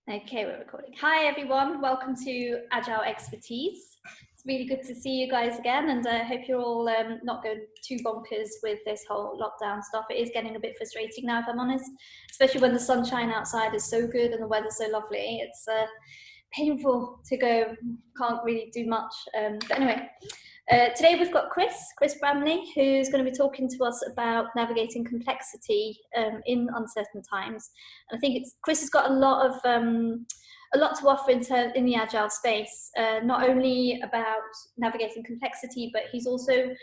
Okay, we're recording. Hi everyone, welcome to Agile Expertise. It's really good to see you guys again, and I hope you're all not going too bonkers with this whole lockdown stuff. It is getting a bit frustrating now, if I'm honest, especially when the sunshine outside is so good and the weather's so lovely. It's painful to go, can't really do much. But anyway, today we've got Chris Bramley, who's going to be talking to us about navigating complexity in uncertain times. And I think Chris has got a lot to offer in the Agile space, not only about navigating complexity, but he also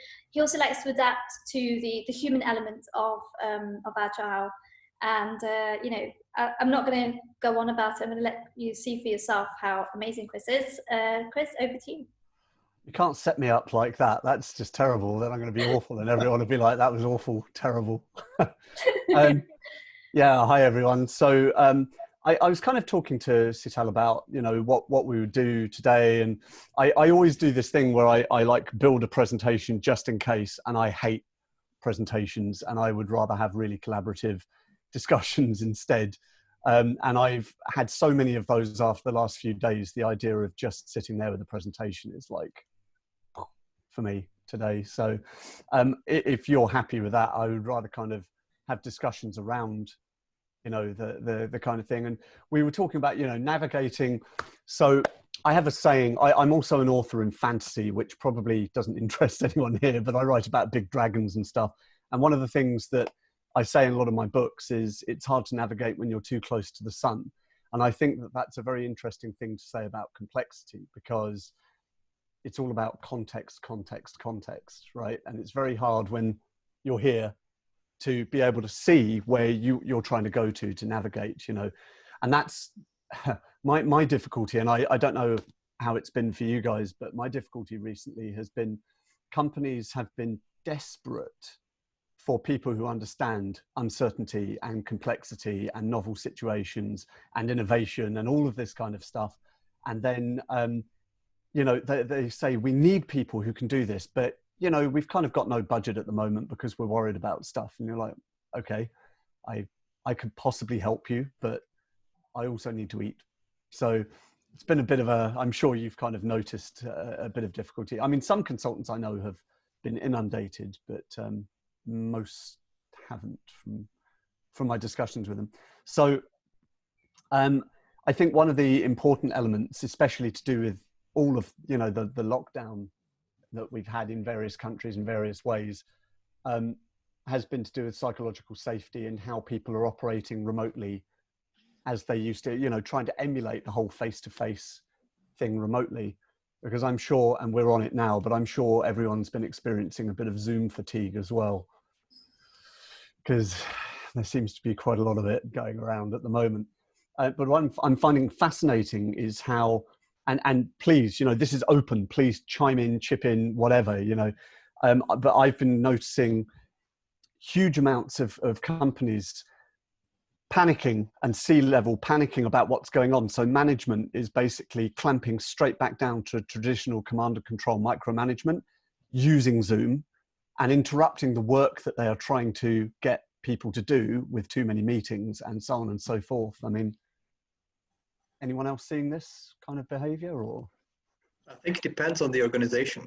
likes to adapt to the human element of Agile. And I'm not going to go on about it. I'm going to let you see for yourself how amazing Chris is. Chris, over to you. You can't set me up like that. That's just terrible. Then I'm going to be awful, and everyone will be like, "That was awful, terrible." Yeah. Hi everyone. So I was kind of talking to Sital about what we would do today, and I always do this thing where I like build a presentation just in case, and I hate presentations, and I would rather have really collaborative discussions instead. And I've had so many of those after the last few days. The idea of just sitting there with a presentation is like, for me today. So if you're happy with that, I would rather kind of have discussions around, the kind of thing. And we were talking about, navigating. So I have a saying, I'm also an author in fantasy, which probably doesn't interest anyone here, but I write about big dragons and stuff. And one of the things that I say in a lot of my books is it's hard to navigate when you're too close to the sun. And I think that that's a very interesting thing to say about complexity, because it's all about context, right? And it's very hard when you're here to be able to see where you're trying to go to navigate, and that's my difficulty. And I don't know how it's been for you guys, but my difficulty recently has been companies have been desperate for people who understand uncertainty and complexity and novel situations and innovation and all of this kind of stuff. And then, they say, we need people who can do this, but, we've kind of got no budget at the moment because we're worried about stuff. And you're like, okay, I could possibly help you, but I also need to eat. So it's been a bit of I'm sure you've kind of noticed a bit of difficulty. I mean, some consultants I know have been inundated, but most haven't from my discussions with them. So I think one of the important elements, especially to do with all of the lockdown that we've had in various countries in various ways, has been to do with psychological safety and how people are operating remotely as they used to, trying to emulate the whole face-to-face thing remotely. Because I'm sure, and we're on it now, but I'm sure everyone's been experiencing a bit of Zoom fatigue as well, because there seems to be quite a lot of it going around at the moment. But what I'm finding fascinating is how, and please, this is open, please chime in, chip in, whatever, but I've been noticing huge amounts of companies panicking and C-level panicking about what's going on. So management is basically clamping straight back down to traditional command and control micromanagement using Zoom and interrupting the work that they are trying to get people to do with too many meetings and so on and so forth. I mean, anyone else seeing this kind of behavior? Or I think it depends on the organization.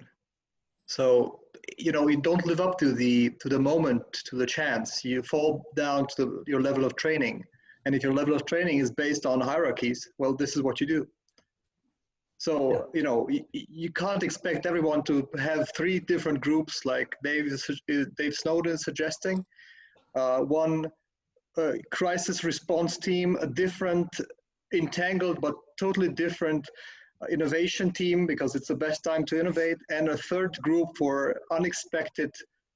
So, you don't live up to the moment, to the chance. You fall down to your level of training. And if your level of training is based on hierarchies, well, this is what you do. So, you can't expect everyone to have 3 different groups like Dave Snowden is suggesting. One crisis response team, a different entangled but totally different innovation team because it's the best time to innovate, and a third group for unexpected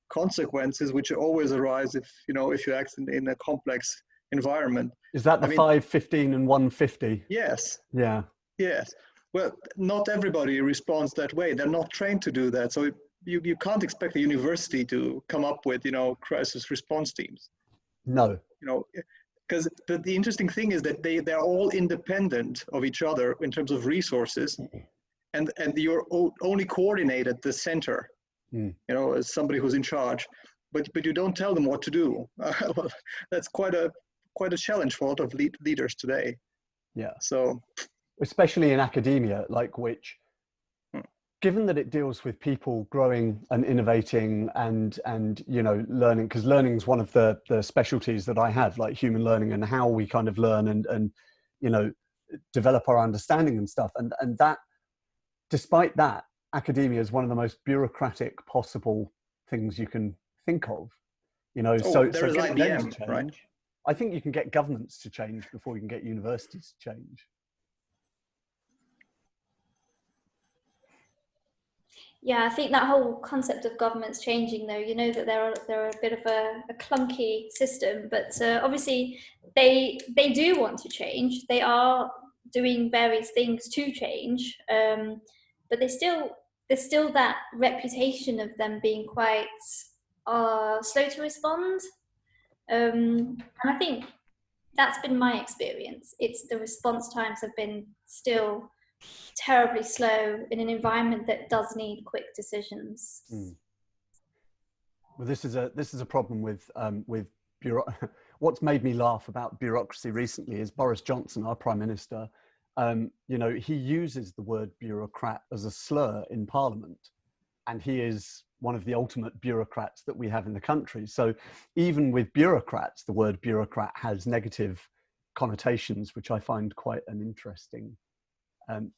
consequences which always arise if you act in a complex environment. Is that the 5, 15 and 150? Yes. Yeah. Yes. Well, not everybody responds that way. They're not trained to do that. So you can't expect a university to come up with crisis response teams. No. Because the interesting thing is that they're all independent of each other in terms of resources, and you're only coordinate at the center, as somebody who's in charge, but you don't tell them what to do. Well, that's quite a challenge for a lot of leaders today. Yeah. So, especially in academia, like which, given that it deals with people growing and innovating and you know, learning, because learning is one of the specialties that I have, like human learning and how we kind of learn and you know, develop our understanding and stuff. And that, despite that, academia is one of the most bureaucratic possible things you can think of. You know, so there's getting them to IBM, change, right? I think you can get governments to change before you can get universities to change. Yeah, I think that whole concept of governments changing, though, you know that they're a bit of a clunky system, but obviously they do want to change. They are doing various things to change, but there's still that reputation of them being quite slow to respond. And I think that's been my experience. It's the response times have been still terribly slow in an environment that does need quick decisions. Mm. Well, this is a problem with what's made me laugh about bureaucracy recently is Boris Johnson, our Prime Minister. You know, he uses the word bureaucrat as a slur in Parliament, and he is one of the ultimate bureaucrats that we have in the country. So even with bureaucrats, the word bureaucrat has negative connotations, which I find quite an interesting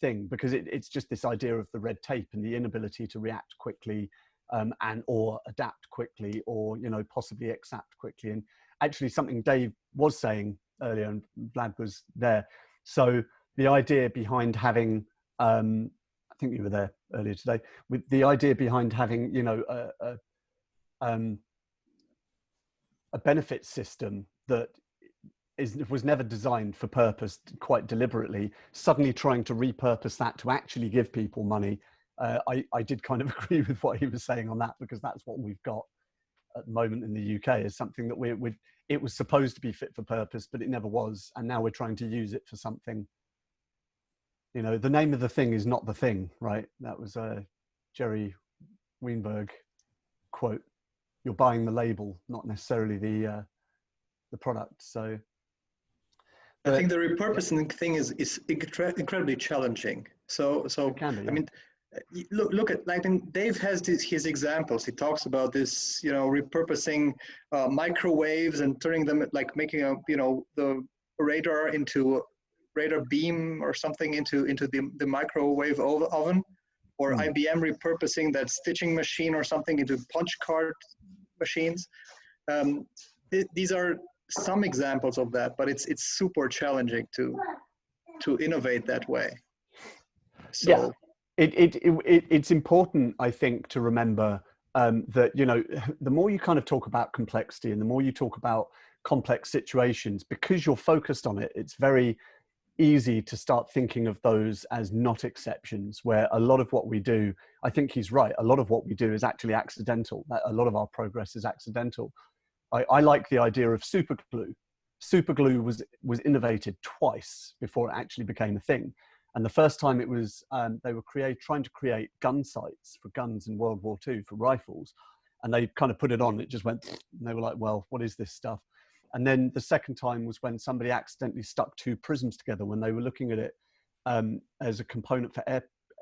thing, because it's just this idea of the red tape and the inability to react quickly and or adapt quickly, or you know, possibly accept quickly. And actually something Dave was saying earlier, and Vlad was there, so the idea behind having I think you were there earlier today, with the idea behind having, you know, a benefit system that was never designed for purpose, quite deliberately, suddenly trying to repurpose that to actually give people money. I did kind of agree with what he was saying on that, because that's what we've got at the moment in the UK, is something that it was supposed to be fit for purpose, but it never was. And now we're trying to use it for something. You know, the name of the thing is not the thing, right? That was a Jerry Weinberg quote. You're buying the label, not necessarily the product. So I think the repurposing thing is incredibly challenging. So can be, yeah. I mean, look at, like, Dave has his examples. He talks about this, you know, repurposing microwaves and turning them, like making a, you know, the radar into radar beam or something into the microwave oven, or IBM repurposing that stitching machine or something into punch card machines. These are some examples of that, but it's super challenging to innovate that way. So yeah, it's important, I think, to remember that, you know, the more you kind of talk about complexity and the more you talk about complex situations, because you're focused on it, it's very easy to start thinking of those as not exceptions, where a lot of what we do, I think he's right, a lot of what we do is actually accidental. A lot of our progress is accidental. I like the idea of super glue. Super glue was innovated twice before it actually became a thing. And the first time it was, they were trying to create gun sights for guns in World War II for rifles. And they kind of put it on, it just went, and they were like, well, what is this stuff? And then the second time was when somebody accidentally stuck two prisms together when they were looking at it as a component for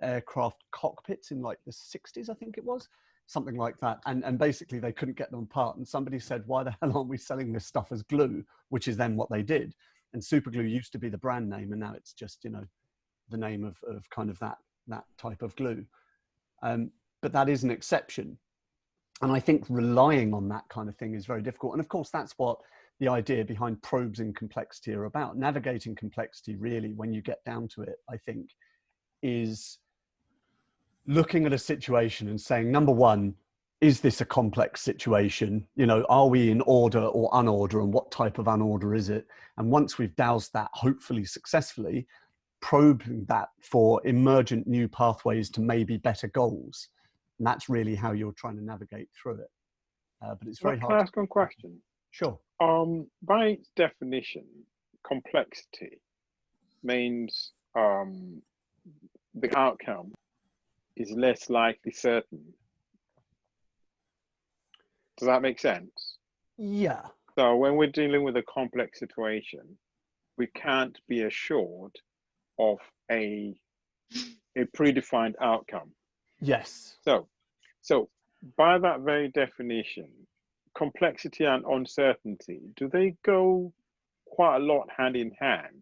aircraft cockpits in like the 60s, I think it was, something like that. And basically they couldn't get them apart. And somebody said, why the hell aren't we selling this stuff as glue? Which is then what they did. And super glue used to be the brand name, and now it's just, you know, the name of kind of that type of glue. But that is an exception. And I think relying on that kind of thing is very difficult. And of course, that's what the idea behind probes in complexity are about. Navigating complexity, really, when you get down to it, I think, is looking at a situation and saying, number one, is this a complex situation? You know, are we in order or unorder, and what type of unorder is it? And once we've doused that, hopefully successfully, probing that for emergent new pathways to maybe better goals. And that's really how you're trying to navigate through it. But it's very hard. Can I ask one question? Sure. By its definition, complexity means the outcome is less likely certain. Does that make sense? Yeah. So when we're dealing with a complex situation, we can't be assured of a predefined outcome. Yes. So by that very definition, complexity and uncertainty, do they go quite a lot hand in hand?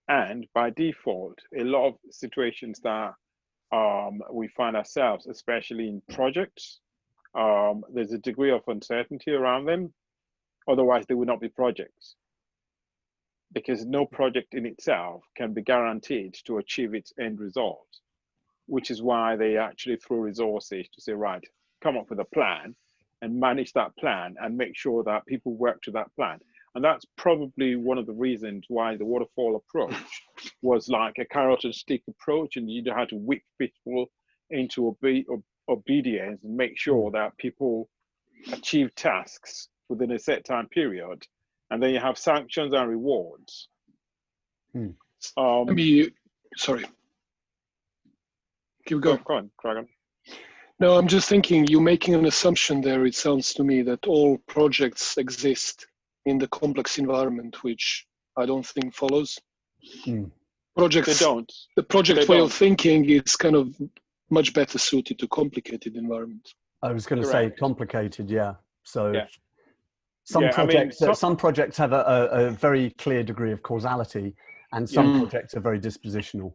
And by default, a lot of situations that we find ourselves, especially in projects, there's a degree of uncertainty around them. Otherwise, they would not be projects, because no project in itself can be guaranteed to achieve its end result, which is why they actually throw resources to say, right, come up with a plan and manage that plan and make sure that people work to that plan. And that's probably one of the reasons why the waterfall approach was like a carrot and stick approach, and you had to whip people into obedience and make sure that people achieve tasks within a set time period. And then you have sanctions and rewards. Sorry. Keep going. Go on, Dragon. No, I'm just thinking, you're making an assumption there, it sounds to me, that all projects exist in the complex environment, which I don't think follows. Projects, They don't. The project They way don't. of thinking is kind of much better suited to complicated environments. I was going to say complicated, yeah. So Yeah. some Yeah, projects, I mean, some projects have a very clear degree of causality, and some projects are very dispositional.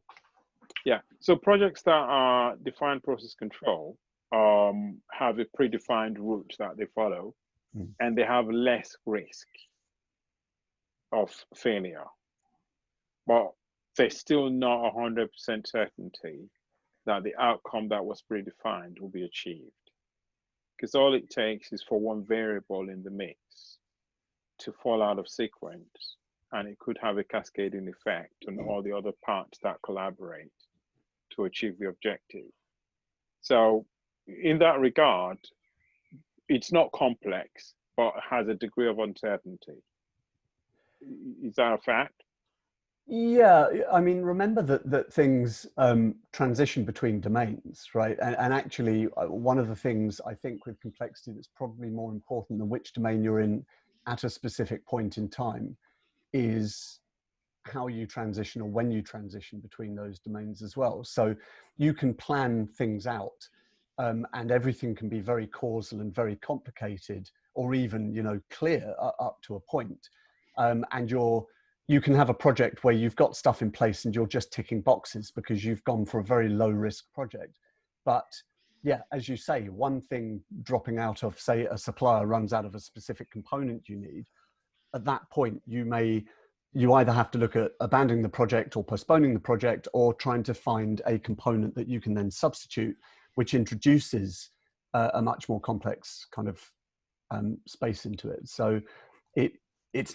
Yeah, so projects that are defined process control have a predefined route that they follow, and they have less risk of failure. But there's still not 100% certainty that the outcome that was predefined will be achieved. Because all it takes is for one variable in the mix to fall out of sequence, and it could have a cascading effect on all the other parts that collaborate to achieve the objective. So in that regard, it's not complex, but has a degree of uncertainty. Is that a fact? Yeah, I mean, remember that things transition between domains, right? And actually, one of the things I think with complexity that's probably more important than which domain you're in at a specific point in time is how you transition or when you transition between those domains as well. So you can plan things out, and everything can be very causal and very complicated, or even, you know, clear up to a point. And you can have a project where you've got stuff in place and you're just ticking boxes because you've gone for a very low risk project. But yeah, as you say, one thing dropping out of, say, a supplier runs out of a specific component you need, at that point, you either have to look at abandoning the project or postponing the project, or trying to find a component that you can then substitute, which introduces a much more complex kind of space into it. So it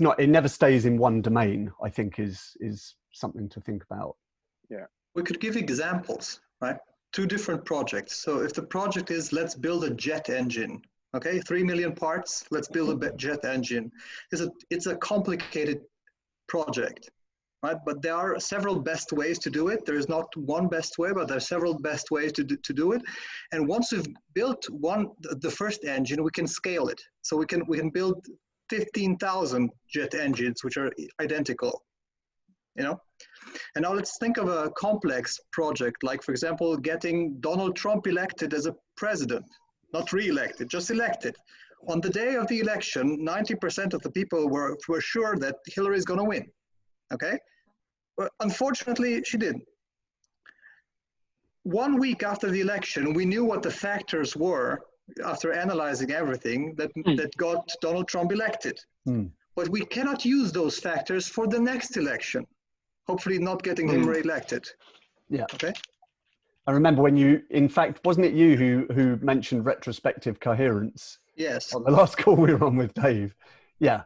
never stays in one domain, I think is something to think about. Yeah. We could give examples, right? Two different projects. So if the project is, let's build a jet engine, okay? 3 million parts, let's build a jet engine. It's a complicated project, right? But there are several best ways to do it. There is not one best way, but there are several best ways to do it. And once we've built the first engine, we can scale it. So we can build 15,000 jet engines, which are identical, you know? And now let's think of a complex project, like, for example, getting Donald Trump elected as a president, not re-elected, just elected. On the day of the election, 90% of the people were sure that Hillary is going to win, okay? But unfortunately, she didn't. 1 week after the election, we knew what the factors were after analyzing everything that got Donald Trump elected. But we cannot use those factors for the next election, hopefully not getting him re-elected. Yeah. Okay. I remember when in fact, wasn't it you who mentioned retrospective coherence? Yes. On the last call we were on with Dave. Yeah.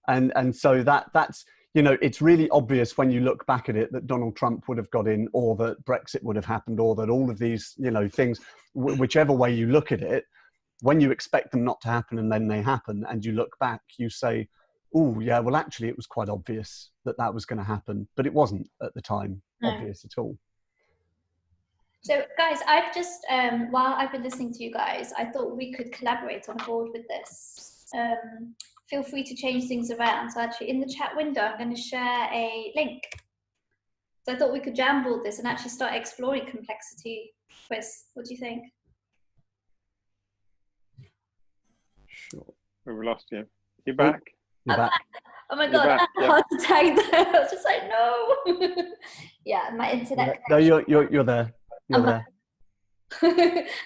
And so that's, you know, it's really obvious when you look back at it that Donald Trump would have got in, or that Brexit would have happened, or that all of these, you know, things, whichever way you look at it, when you expect them not to happen and then they happen, and you look back, you say, oh yeah, well actually it was quite obvious that was going to happen, but it wasn't at the time obvious at all. So guys, I've just, while I've been listening to you guys, I thought we could collaborate on a board with this. feel free to change things around. So actually in the chat window, I'm going to share a link. So I thought we could jamboard this and actually start exploring complexity. Chris, what do you think? Sure. We've lost you. You're back. You're back. Oh my You're God, back, I had a heart attack there. I was just like, no. Yeah, my internet. No, you're there. You're there.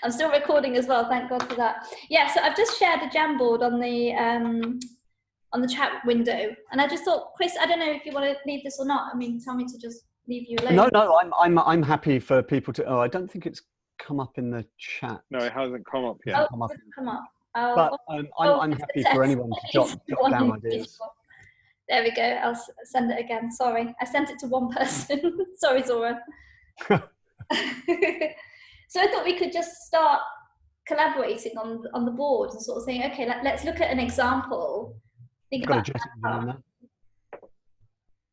I'm still recording as well, thank God for that. Yeah, so I've just shared a Jamboard on the chat window, and I just thought, Chris, I don't know if you want to leave this or not. I mean, tell me to just leave you alone. No, I'm happy for people to. Oh, I don't think it's come up in the chat. No, it hasn't come up yet. Oh, it hasn't come up. But I'm happy for anyone to jot down ideas. There we go. I'll send it again. Sorry, I sent it to one person. Sorry, Zora. So I thought we could just start collaborating on the board and sort of saying, okay, let's look at an example. Think about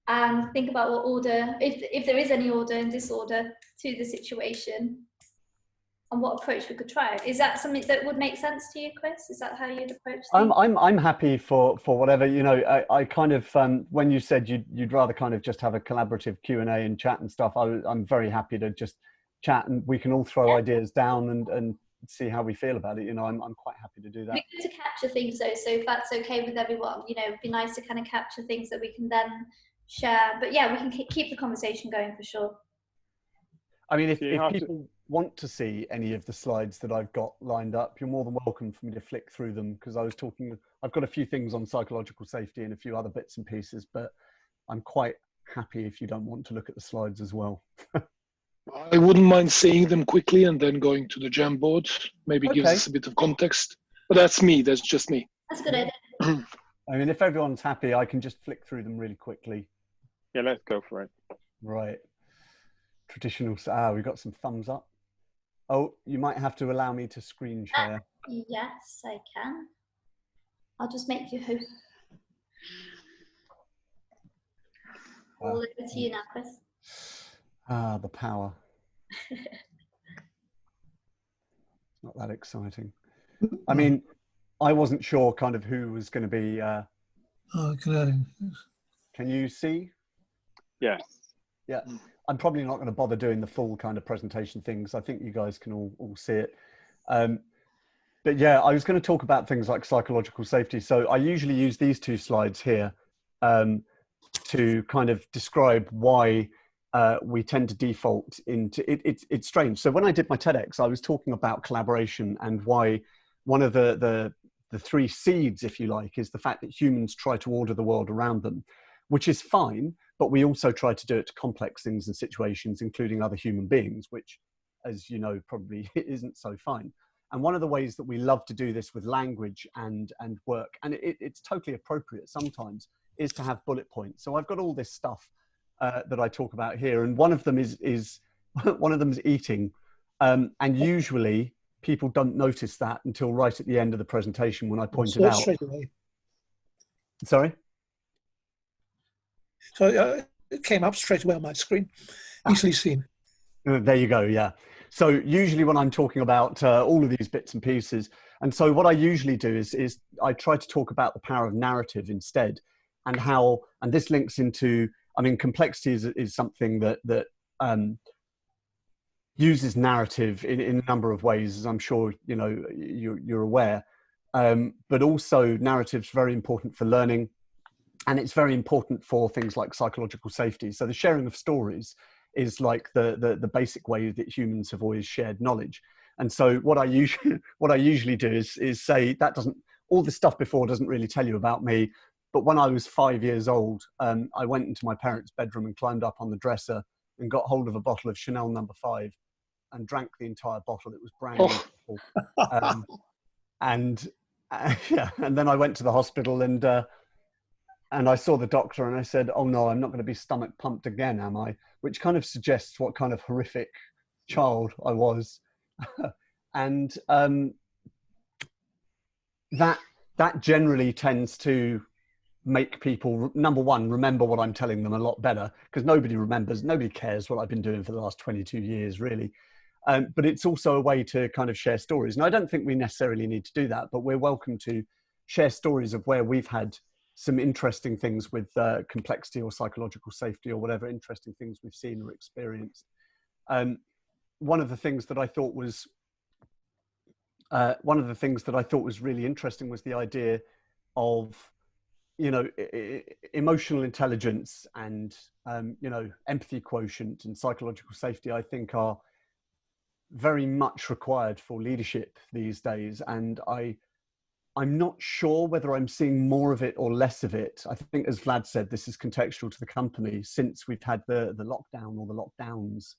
and think about what order, if there is any order and disorder to the situation, and what approach we could try. Is that something that would make sense to you, Chris? Is that how you'd approach things? I'm happy for whatever, you know. I kind of when you said you'd rather kind of just have a collaborative Q&A and chat and stuff, I'm very happy to just chat and we can all throw ideas down and see how we feel about it. You know, I'm quite happy to do that. It'd be good to capture things though, so if that's okay with everyone, you know, it'd be nice to kind of capture things that we can then share. But yeah, we can keep the conversation going for sure. I mean, if people want to see any of the slides that I've got lined up, you're more than welcome for me to flick through them, because I've got a few things on psychological safety and a few other bits and pieces, but I'm quite happy if you don't want to look at the slides as well. I wouldn't mind seeing them quickly and then going to the Jamboard. Maybe gives us a bit of context. But that's me. That's just me. That's a good idea. I mean, if everyone's happy, I can just flick through them really quickly. Yeah, let's go for it. Right. Traditional. We got some thumbs up. Oh, you might have to allow me to screen share. Yes, I can. I'll just make you host. All over to you now, Chris. The power. Not that exciting. I mean, I wasn't sure kind of who was going to be. Can you see? Yes. Yeah. I'm probably not going to bother doing the full kind of presentation things. I think you guys can all see it. But yeah, I was going to talk about things like psychological safety. So I usually use these two slides here to kind of describe why we tend to default into it. It's strange. So when I did my TEDx, I was talking about collaboration and why one of the three seeds, if you like, is the fact that humans try to order the world around them, which is fine, but we also try to do it to complex things and situations, including other human beings, which, as you know, probably isn't so fine. And one of the ways that we love to do this with language and work, and it's totally appropriate sometimes, is to have bullet points. So I've got all this stuff that I talk about here, and one of them is one of them is eating, and usually people don't notice that until right at the end of the presentation when I point it out. Straight away. Sorry? So it came up straight away on my screen, easily seen. There you go, yeah. So usually when I'm talking about all of these bits and pieces, and so what I usually do is I try to talk about the power of narrative instead, and how, and this links into, I mean, complexity is something that uses narrative in a number of ways, as I'm sure you know you're aware. But also narrative's very important for learning, and it's very important for things like psychological safety. So the sharing of stories is like the basic way that humans have always shared knowledge. And so what I usually do is say that all the stuff before doesn't really tell you about me. But when I was 5 years old, I went into my parents' bedroom and climbed up on the dresser and got hold of a bottle of Chanel No. 5 and drank the entire bottle. It was brand new. Yeah, and then I went to the hospital and I saw the doctor and I said, "Oh no, I'm not going to be stomach pumped again, am I?" Which kind of suggests what kind of horrific child I was. And that generally tends to make people, number one, remember what I'm telling them a lot better, because nobody cares what I've been doing for the last 22 years, really. But it's also a way to kind of share stories. And I don't think we necessarily need to do that, but we're welcome to share stories of where we've had some interesting things with complexity or psychological safety or whatever interesting things we've seen or experienced. One of the things that I thought was really interesting was the idea of, you know, emotional intelligence and, you know, empathy quotient and psychological safety, I think, are very much required for leadership these days. And I'm not sure whether I'm seeing more of it or less of it. I think, as Vlad said, this is contextual to the company. Since we've had the lockdown or the lockdowns,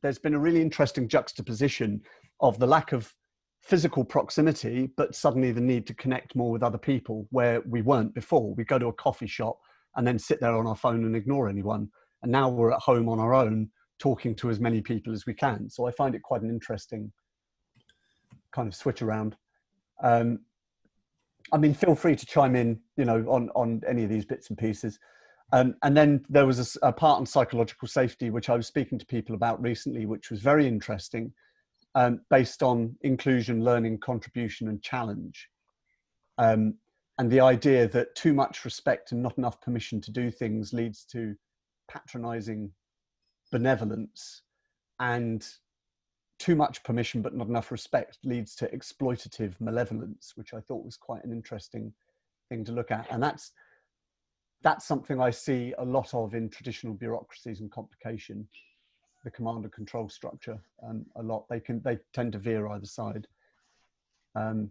there's been a really interesting juxtaposition of the lack of physical proximity, but suddenly the need to connect more with other people where we weren't before. We go to a coffee shop and then sit there on our phone and ignore anyone. And now we're at home on our own, talking to as many people as we can. So I find it quite an interesting kind of switch around. I mean, feel free to chime in, you know, on any of these bits and pieces. And then there was a part on psychological safety, which I was speaking to people about recently, which was very interesting, based on inclusion, learning, contribution, and challenge. And the idea that too much respect and not enough permission to do things leads to patronizing benevolence, and too much permission but not enough respect leads to exploitative malevolence, which I thought was quite an interesting thing to look at. And that's something I see a lot of in traditional bureaucracies and complication, the command and control structure, a lot. They tend to veer either side. And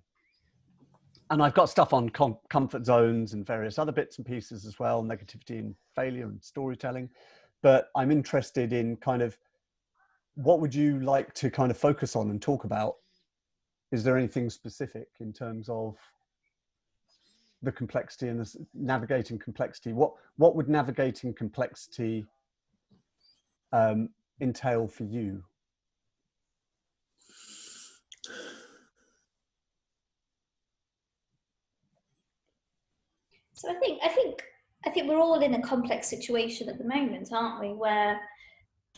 I've got stuff on comfort zones and various other bits and pieces as well, negativity and failure and storytelling. But I'm interested in kind of, what would you like to kind of focus on and talk about? Is there anything specific in terms of the complexity and the navigating complexity? What would navigating complexity entail for you? So I think we're all in a complex situation at the moment, aren't we? Where,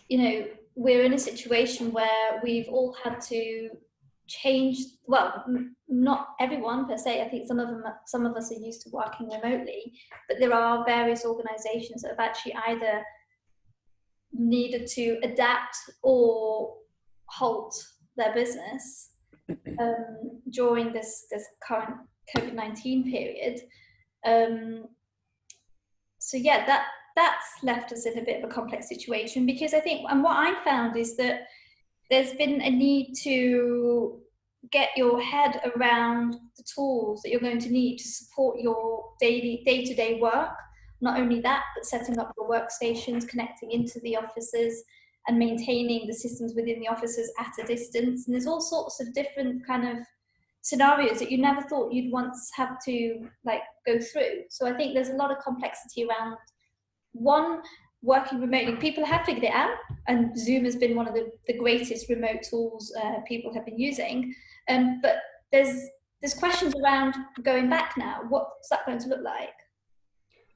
you know, we're in a situation where we've all had to change. Well, not everyone per se. I think some of us are used to working remotely, but there are various organisations that have actually either needed to adapt or halt their business during this current COVID-19 period. So yeah, that's left us in a bit of a complex situation, because I think, and what I found is that there's been a need to get your head around the tools that you're going to need to support your day-to-day work. Not only that, but setting up your workstations, connecting into the offices, and maintaining the systems within the offices at a distance. And there's all sorts of different kind of scenarios that you never thought you'd once have to like go through. So I think there's a lot of complexity around, one, working remotely. People have figured it out, and Zoom has been one of the greatest remote tools people have been using. But there's questions around going back now. What's that going to look like?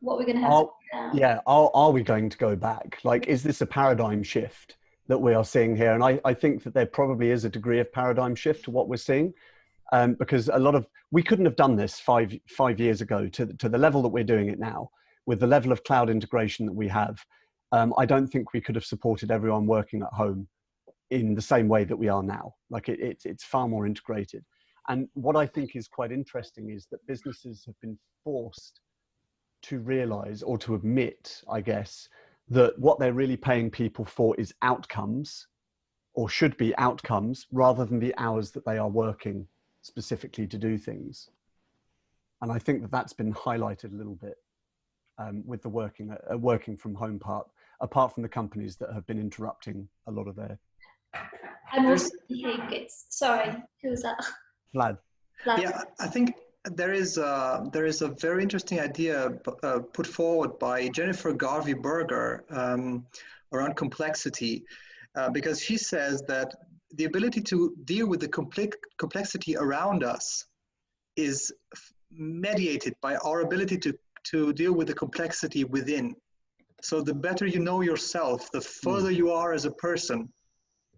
What we're going to have to do now? Yeah, are we going to go back? Like, is this a paradigm shift that we are seeing here? And I think that there probably is a degree of paradigm shift to what we're seeing. Because we couldn't have done this five years ago to the level that we're doing it now, with the level of cloud integration that we have. I don't think we could have supported everyone working at home in the same way that we are now. Like it's far more integrated. And what I think is quite interesting is that businesses have been forced to realize, or to admit, I guess, that what they're really paying people for is outcomes, or should be outcomes, rather than the hours that they are working specifically to do things. And I think that that's been highlighted a little bit with the working from home part, apart from the companies that have been interrupting a lot of their. I'm also thinking sorry, who was that? Vlad. Yeah, I think there is a very interesting idea put forward by Jennifer Garvey Berger around complexity, because she says that the ability to deal with the complexity around us is mediated by our ability to deal with the complexity within. So the better you know yourself, the further you are as a person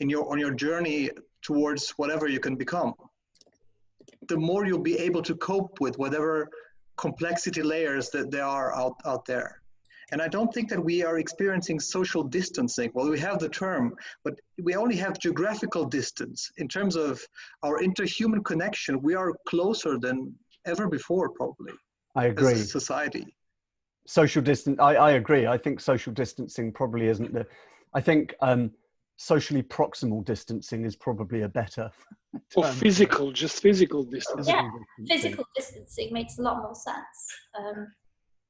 on your journey towards whatever you can become. the more you'll be able to cope with whatever complexity layers that there are out there. And I don't think that we are experiencing social distancing. Well, we have the term, but we only have geographical distance. In terms of our interhuman connection, we are closer than ever before, probably. I agree. As a society. Social distance, I agree. I think social distancing probably isn't the, I think socially proximal distancing is probably a better Or physical, just physical distance. Yeah, physical distancing makes a lot more sense.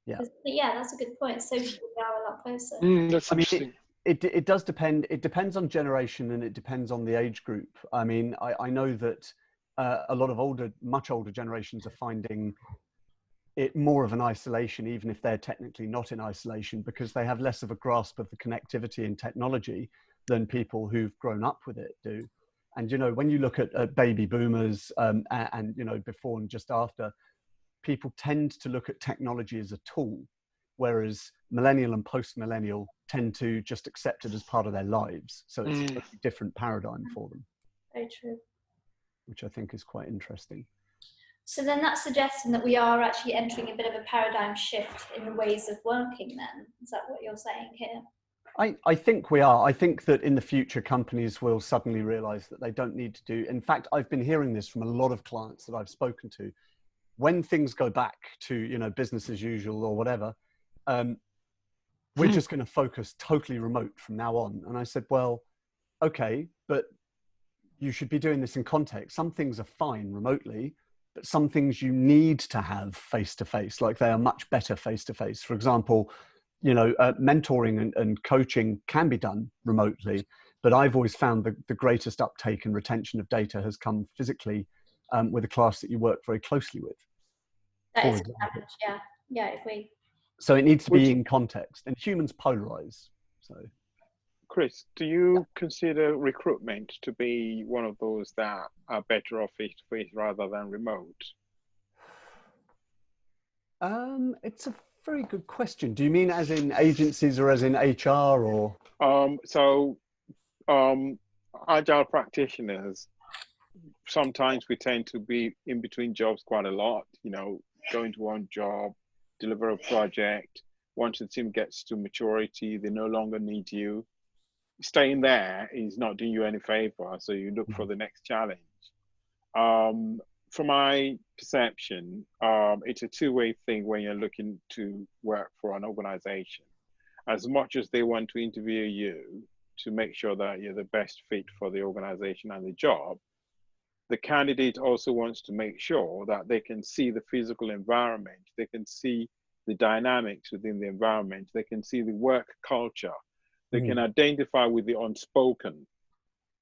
Yeah, that's a good point. Socially, we are a lot closer. That's interesting. It does depend. It depends on generation and it depends on the age group. I mean, I know that a lot of much older generations are finding it more of an isolation, even if they're technically not in isolation, because they have less of a grasp of the connectivity and technology than people who've grown up with it do. And, you know, when you look at baby boomers and, you know, before and just after, people tend to look at technology as a tool, whereas millennial and post-millennial tend to just accept it as part of their lives. So it's a totally different paradigm for them. Very true. Which I think is quite interesting. So then that's suggesting that we are actually entering a bit of a paradigm shift in the ways of working then. Is that what you're saying here? I think we are. I think that in the future, companies will suddenly realize that they don't need to do. In fact, I've been hearing this from a lot of clients that I've spoken to. When things go back to, you know, business as usual or whatever, we're just going to focus totally remote from now on. And I said, well, okay, but you should be doing this in context. Some things are fine remotely, but some things you need to have face-to-face, like they are much better face-to-face. For example, you know, mentoring and coaching can be done remotely, but I've always found the greatest uptake and retention of data has come physically with a class that you work very closely with. That is yeah, I agree. So it needs to be in context, and humans polarize. So, Chris, do you consider recruitment to be one of those that are better off face-to-face rather than remote? It's a very good question. Do you mean as in agencies or as in HR or? Agile practitioners, sometimes we tend to be in between jobs quite a lot, you know, going to one job, deliver a project. Once the team gets to maturity, they no longer need you. Staying there is not doing you any favor, so you look for the next challenge. From my perception, it's a two-way thing when you're looking to work for an organization. As much as they want to interview you to make sure that you're the best fit for the organization and the job, the candidate also wants to make sure that they can see the physical environment, they can see the dynamics within the environment, they can see the work culture, they can identify with the unspoken.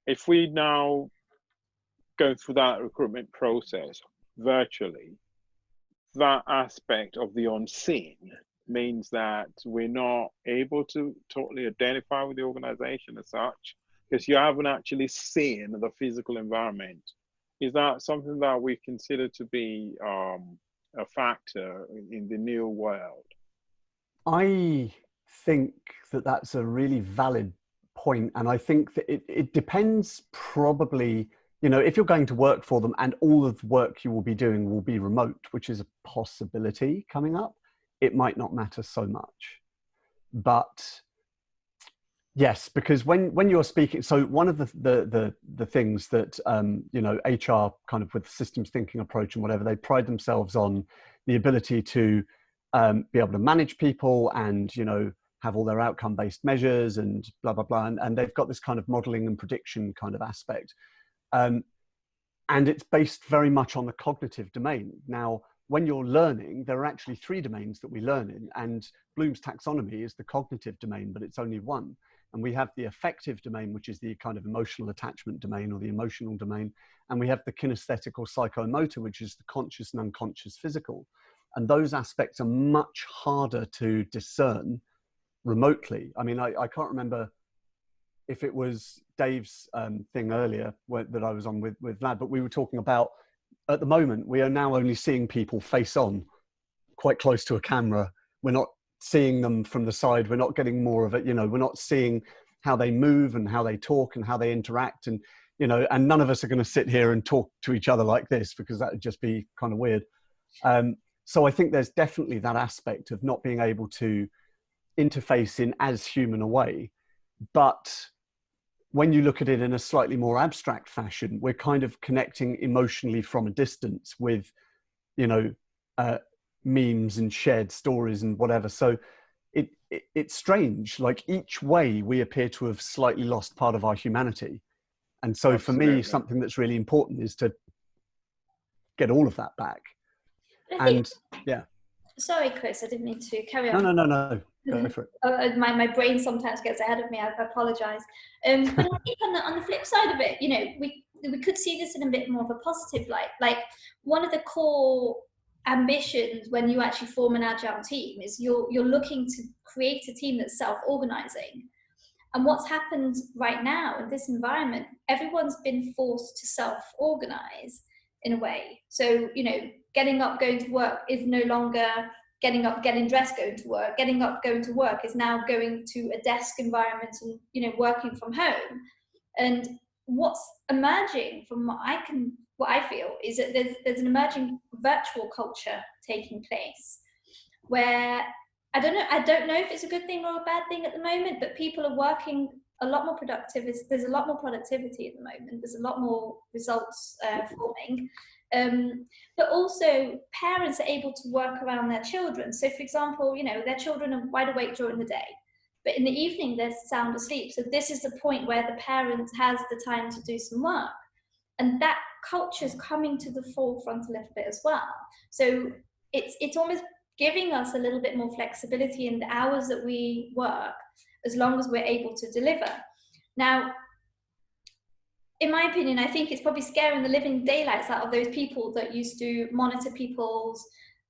If we now go through that recruitment process virtually, that aspect of the unseen means that we're not able to totally identify with the organization as such, because you haven't actually seen the physical environment. Is that something that we consider to be a factor in the new world? I think that that's a really valid point. And I think that it depends probably, you know, if you're going to work for them and all of the work you will be doing will be remote, which is a possibility coming up, it might not matter so much. But yes, because when you're speaking, so one of the things that, you know, HR kind of with systems thinking approach and whatever, they pride themselves on the ability to be able to manage people and, you know, have all their outcome-based measures and blah, blah, blah. And they've got this kind of modeling and prediction kind of aspect. And it's based very much on the cognitive domain. Now, when you're learning, there are actually 3 domains that we learn in, and Bloom's taxonomy is the cognitive domain, but it's only one. And we have the affective domain, which is the kind of emotional attachment domain or the emotional domain. And we have the kinesthetic or psychomotor, which is the conscious and unconscious physical. And those aspects are much harder to discern remotely. I mean, I can't remember if it was Dave's thing earlier that I was on with Vlad, but we were talking about, at the moment, we are now only seeing people face on quite close to a camera. We're not seeing them from the side. We're not getting more of it. You know, we're not seeing how they move and how they talk and how they interact. And you know, and none of us are going to sit here and talk to each other like this, because that would just be kind of weird. So I think there's definitely that aspect of not being able to interface in as human a way. But when you look at it in a slightly more abstract fashion, we're kind of connecting emotionally from a distance with, you know, memes and shared stories and whatever. So it's strange. Like, each way we appear to have slightly lost part of our humanity. And so for me, something that's really important is to get all of that back. And yeah. Sorry, Chris, I didn't mean to carry on. No. Go for it. My brain sometimes gets ahead of me. I apologise. But I think on the flip side of it, you know, we could see this in a bit more of a positive light. Like, one of the core ambitions when you actually form an agile team is you're looking to create a team that's self-organising. And what's happened right now in this environment, everyone's been forced to self-organise in a way. So, you know, getting up, going to work is no longer getting up, getting dressed, going to work. Getting up, going to work is now going to a desk environment and, you know, working from home. And what's emerging from what I feel is that there's an emerging virtual culture taking place, where I don't know if it's a good thing or a bad thing at the moment, but people are working a lot more productive. There's a lot more productivity at the moment. There's a lot more results forming. But also parents are able to work around their children. So, for example, you know, their children are wide awake during the day, but in the evening they're sound asleep. So this is the point where the parent has the time to do some work. And that culture is coming to the forefront a little bit as well. So it's almost giving us a little bit more flexibility in the hours that we work, as long as we're able to deliver. Now, in my opinion, I think it's probably scaring the living daylights out of those people that used to monitor people's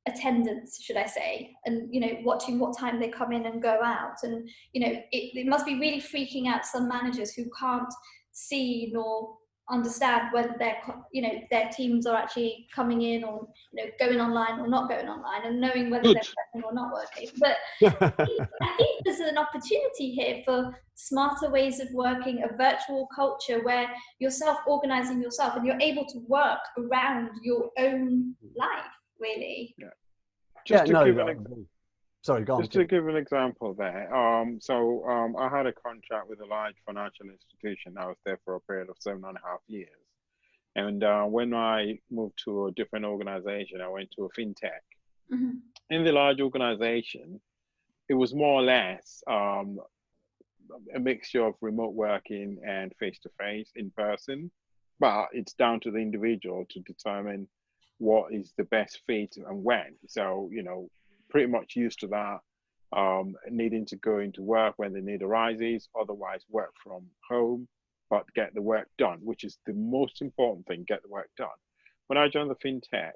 attendance, should I say, and, you know, watching what time they come in and go out. And, you know, it must be really freaking out some managers who can't see nor understand whether their teams are actually coming in, or, you know, going online or not going online, and knowing whether they're working or not working. But I think there's an opportunity here for smarter ways of working, a virtual culture where you're self-organizing yourself and you're able to work around your own life, really. Sorry, go on. Just to give an example there, I had a contract with a large financial institution. I was there for a period of 7.5 years. And when I moved to a different organization, I went to a fintech. Mm-hmm. In the large organization, it was more or less a mixture of remote working and face-to-face, in person. But it's down to the individual to determine what is the best fit and when. So, you know, pretty much used to that, needing to go into work when the need arises, otherwise work from home, but get the work done, which is the most important thing, get the work done. When I joined the fintech,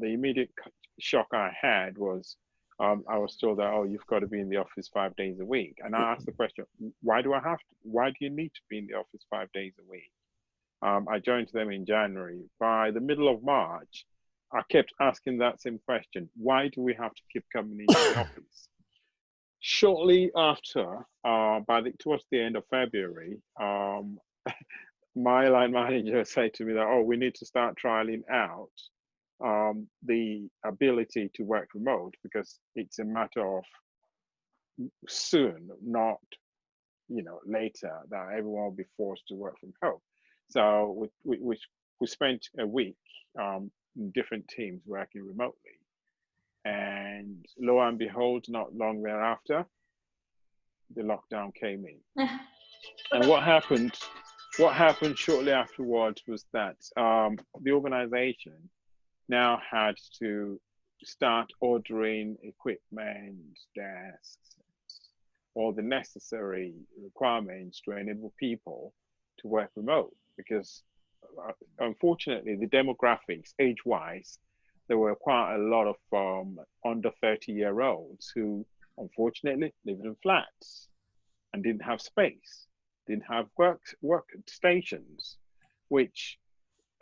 the immediate shock I had was, I was told that, oh, you've got to be in the office 5 days a week. And I asked the question, why do you need to be in the office 5 days a week? I joined them in January. By the middle of March, I kept asking that same question. Why do we have to keep coming into the office? Shortly after, towards the end of February, my line manager said to me that, oh, we need to start trialing out the ability to work remote, because it's a matter of soon, not, you know, later, that everyone will be forced to work from home. So we spent a week different teams working remotely, and lo and behold, not long thereafter, the lockdown came in. And what happened shortly afterwards was that the organization now had to start ordering equipment, desks, all the necessary requirements to enable people to work remote, because unfortunately, the demographics, age-wise, there were quite a lot of under 30-year-olds who, unfortunately, lived in flats and didn't have space, didn't have work stations, which,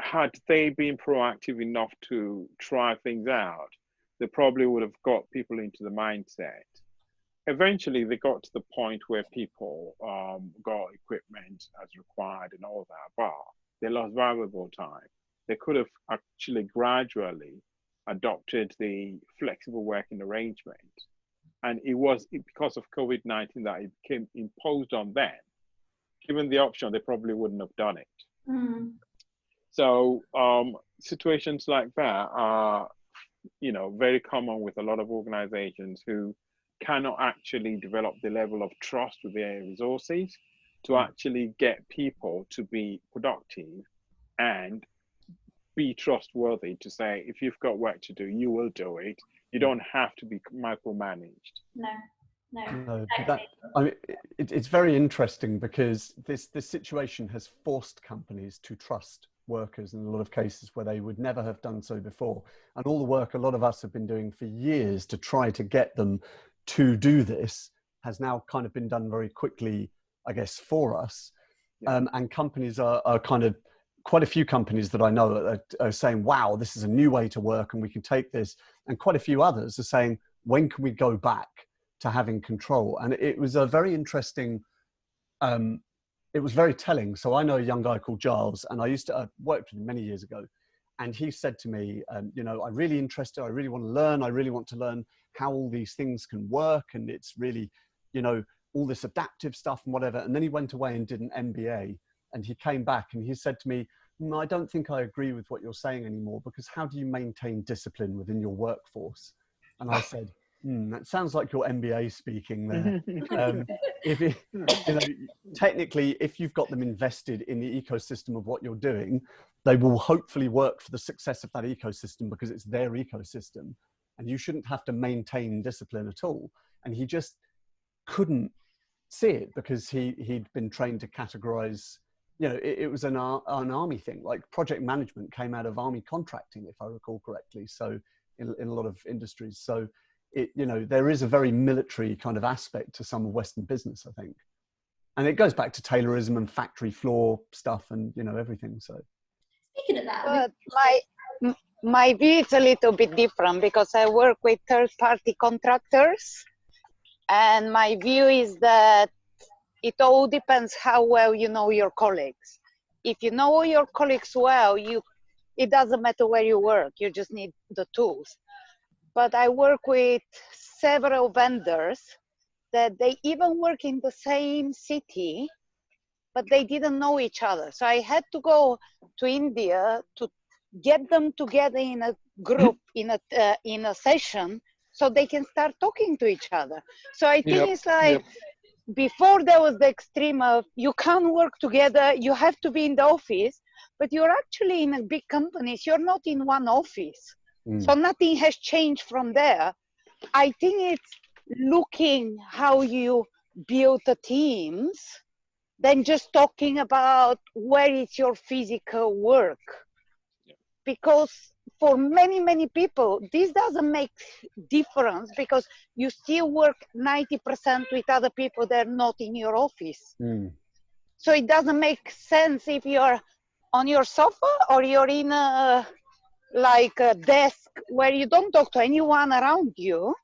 had they been proactive enough to try things out, they probably would have got people into the mindset. Eventually, they got to the point where people got equipment as required and all that, but they lost valuable time. They could have actually gradually adopted the flexible working arrangement. And it was because of COVID-19 that it became imposed on them. Given the option, they probably wouldn't have done it. Mm. So situations like that are, very common with a lot of organizations who cannot actually develop the level of trust with their resources to actually get people to be productive and be trustworthy to say, if you've got work to do, you will do it. You don't have to be micromanaged. No. It's very interesting because this situation has forced companies to trust workers in a lot of cases where they would never have done so before. And all the work a lot of us have been doing for years to try to get them to do this has now kind of been done very quickly, I guess, for us. Yeah. And companies are kind of, quite a few companies that I know are saying, wow, this is a new way to work and we can take this. And quite a few others are saying, when can we go back to having control? And it was a very interesting, it was very telling. So I know a young guy called Giles, and I worked with him many years ago. And he said to me, I'm really interested. I really want to learn. I really want to learn how all these things can work. And it's really, all this adaptive stuff and whatever. And then he went away and did an MBA. And he came back and he said to me, I don't think I agree with what you're saying anymore, because how do you maintain discipline within your workforce? And I said, that sounds like your MBA speaking there. Technically, if you've got them invested in the ecosystem of what you're doing, they will hopefully work for the success of that ecosystem because it's their ecosystem. And you shouldn't have to maintain discipline at all. And he just couldn't see it because he'd been trained to categorize. It was an army thing. Like project management came out of army contracting, if I recall correctly. So in a lot of industries. So there is a very military kind of aspect to some of Western business, I think. And it goes back to Taylorism and factory floor stuff and, everything. So speaking of that, but my view is a little bit different because I work with third-party contractors. And my view is that it all depends how well you know your colleagues. If you know your colleagues well, it doesn't matter where you work, you just need the tools. But I work with several vendors that they even work in the same city, but they didn't know each other. So I had to go to India to get them together in a group, in a session, so they can start talking to each other. So I think it's like, before there was the extreme of you can't work together, you have to be in the office, but you're actually in a big companies, you're not in one office. So nothing has changed from there. I think it's looking how you build the teams, than just talking about where is your physical work. Because for many, many people, this doesn't make difference because you still work 90% with other people that are not in your office. So it doesn't make sense if you're on your sofa or you're in a desk where you don't talk to anyone around you.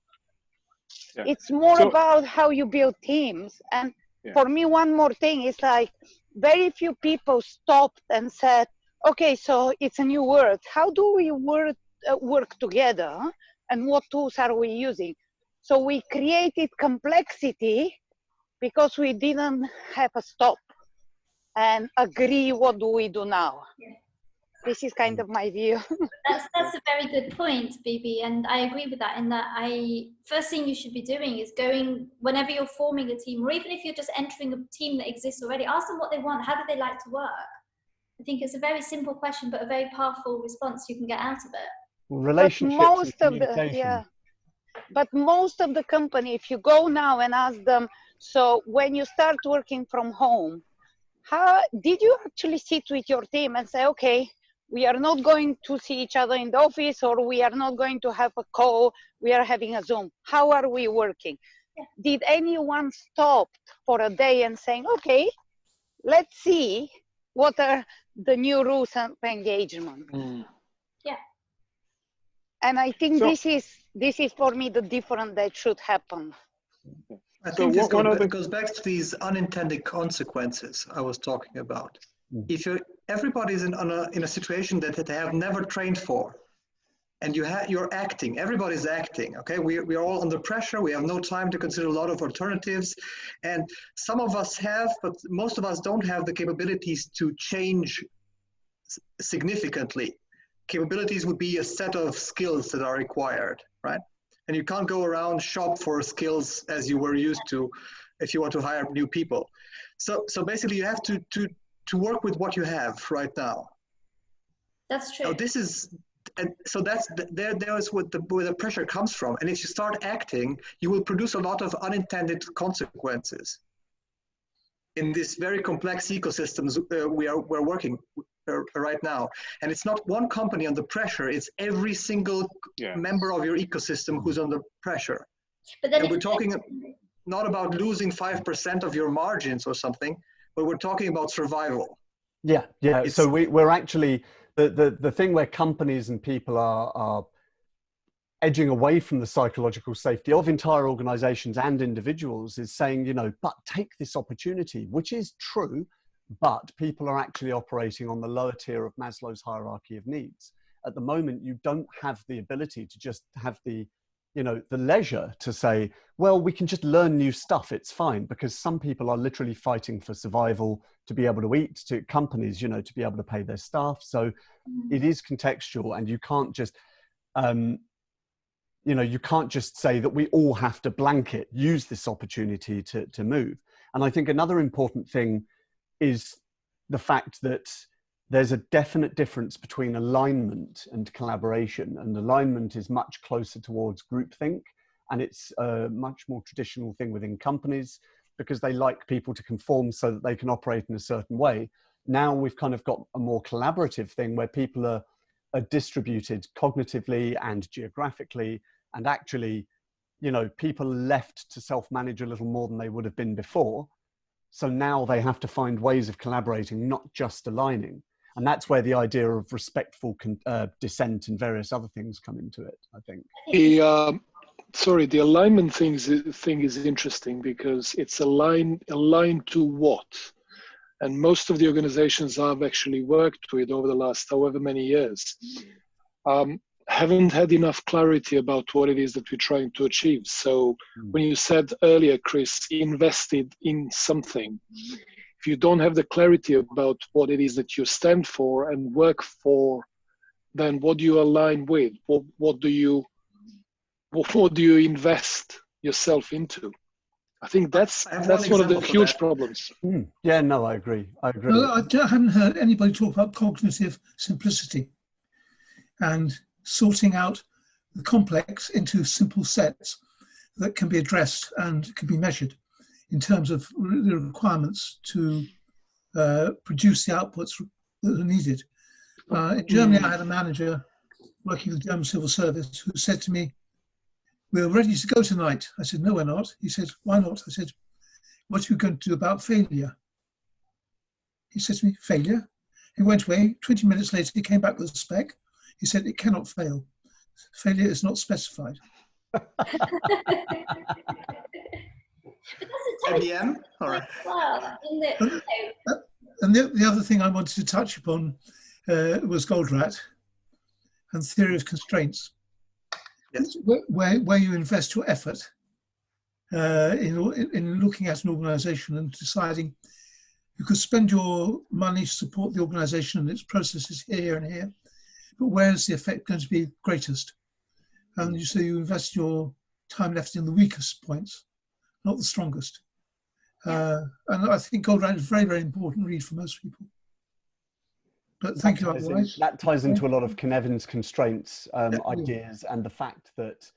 It's more about how you build teams. And for me, one more thing is like very few people stopped and said, okay, so it's a new world. How do we work together? And what tools are we using? So we created complexity because we didn't have a stop and agree what do we do now. This is kind of my view. That's a very good point, Bibi, and I agree with that. In that, first thing you should be doing is going, whenever you're forming a team, or even if you're just entering a team that exists already, ask them what they want. How do they like to work? I think it's a very simple question, but a very powerful response you can get out of it. Relationships and communication. But most of the company, if you go now and ask them, so when you start working from home, how did you actually sit with your team and say, okay, we are not going to see each other in the office, or we are not going to have a call, we are having a Zoom. How are we working? Did anyone stop for a day and saying, okay, let's see what are the new rules of engagement? And I think this is for me the difference that should happen. I think this goes back to these unintended consequences I was talking about. If everybody's in a situation that they have never trained for. And you're acting, everybody's acting, okay? We are all under pressure. We have no time to consider a lot of alternatives. And some of us have, but most of us don't have the capabilities to change significantly. Capabilities would be a set of skills that are required, right? And you can't go around shop for skills as you were used to if you want to hire new people. So basically you have to work with what you have right now. That's true. Now this is, and so that's there's where the pressure comes from. And if you start acting, you will produce a lot of unintended consequences in this very complex ecosystems we're working right now. And it's not one company under pressure, it's every single member of your ecosystem who's under pressure. But then and we're talking not about losing 5% of your margins or something, but we're talking about survival. Yeah. So we're actually, the thing where companies and people are edging away from the psychological safety of entire organizations and individuals is saying, you know, but take this opportunity, which is true, but people are actually operating on the lower tier of Maslow's hierarchy of needs. At the moment, you don't have the ability to just have the, you know, the leisure to say, well, we can just learn new stuff. It's fine, because some people are literally fighting for survival, to be able to eat, to companies, you know, to be able to pay their staff. So it is contextual, and you can't just, you know, you can't just say that we all have to blanket use this opportunity to move. And I think another important thing is the fact that there's a definite difference between alignment and collaboration. And alignment is much closer towards groupthink, and it's a much more traditional thing within companies because they like people to conform so that they can operate in a certain way. Now we've kind of got a more collaborative thing where people are distributed cognitively and geographically, and actually, you know, people are left to self-manage a little more than they would have been before. So now they have to find ways of collaborating, not just aligning. And that's where the idea of respectful dissent and various other things come into it, I think. The alignment thing is interesting because it's aligned to what? And most of the organizations I've actually worked with over the last however many years haven't had enough clarity about what it is that we're trying to achieve. So when you said earlier, Chris, invested in something, if you don't have the clarity about what it is that you stand for and work for, then what do you align with? What do you invest yourself into? I think that's one of the huge problems. Yeah, no, I agree. Well, I haven't heard anybody talk about cognitive simplicity and sorting out the complex into simple sets that can be addressed and can be measured in terms of the requirements to produce the outputs that are needed. In Germany, I had a manager working with the German Civil Service who said to me, "We're ready to go tonight." I said, "No, we're not." He said, "Why not?" I said, "What are you going to do about failure?" He said to me, "Failure?" He went away. 20 minutes later, he came back with a spec. He said, "It cannot fail. Failure is not specified." IBM? All right. Well, And the other thing I wanted to touch upon was Goldratt and theory of constraints. Yes. Where you invest your effort in looking at an organization and deciding you could spend your money to support the organization and its processes here and here, but where is the effect going to be greatest? And so you invest your time left in the weakest points, not the strongest. And I think Goldratt is a very, very important read for most people. But thank you, otherwise. That ties into a lot of Cynefin constraints ideas, and the fact that,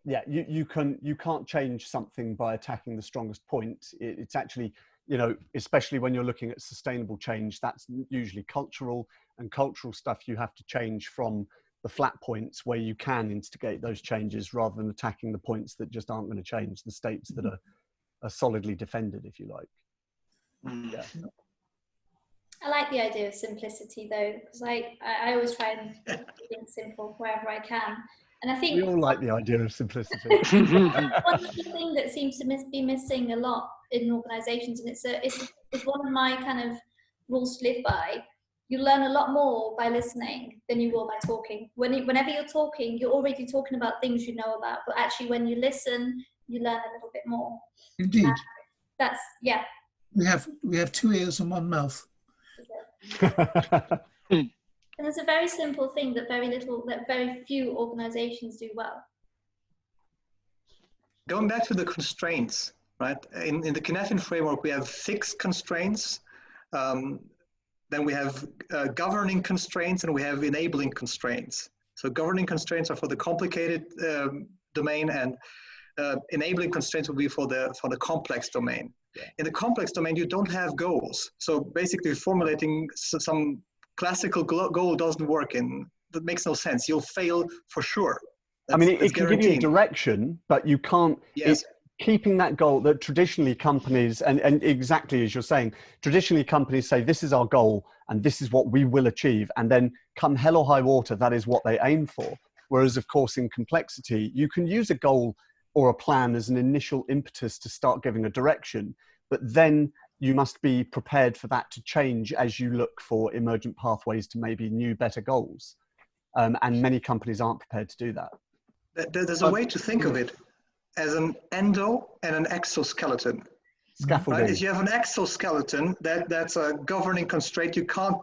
you can't change something by attacking the strongest point. It's actually, you know, especially when you're looking at sustainable change, that's usually cultural, and cultural stuff you have to change from the flat points where you can instigate those changes rather than attacking the points that just aren't going to change, the states that are solidly defended, if you like. Yeah. I like the idea of simplicity though, because I always try and keep things simple wherever I can. And I think we all like the idea of simplicity. one key thing that seems to be missing a lot in organizations, and it's one of my kind of rules to live by, You learn a lot more by listening than you will by talking. Whenever you're talking, you're already talking about things you know about, but actually when you listen, you learn a little bit more. Indeed. That's, yeah. We have 2 ears and 1 mouth. And it's a very simple thing that very few organizations do well. Going back to the constraints, right? In the Cynefin framework, we have fixed constraints. Then we have governing constraints, and we have enabling constraints. So governing constraints are for the complicated domain, and enabling constraints will be for the complex domain. In the complex domain, you don't have goals. So basically formulating some classical goal doesn't work, that makes no sense. You'll fail for sure. I mean, it can give you a direction, but you can't, yes. Keeping that goal that traditionally companies, and exactly as you're saying, traditionally companies say, this is our goal and this is what we will achieve. And then come hell or high water, that is what they aim for. Whereas of course in complexity, you can use a goal or a plan as an initial impetus to start giving a direction, but then you must be prepared for that to change as you look for emergent pathways to maybe new, better goals. And many companies aren't prepared to do that. There's a way to think of it as an endo and an exoskeleton. Scaffolding. Right? If you have an exoskeleton, that's a governing constraint. You can't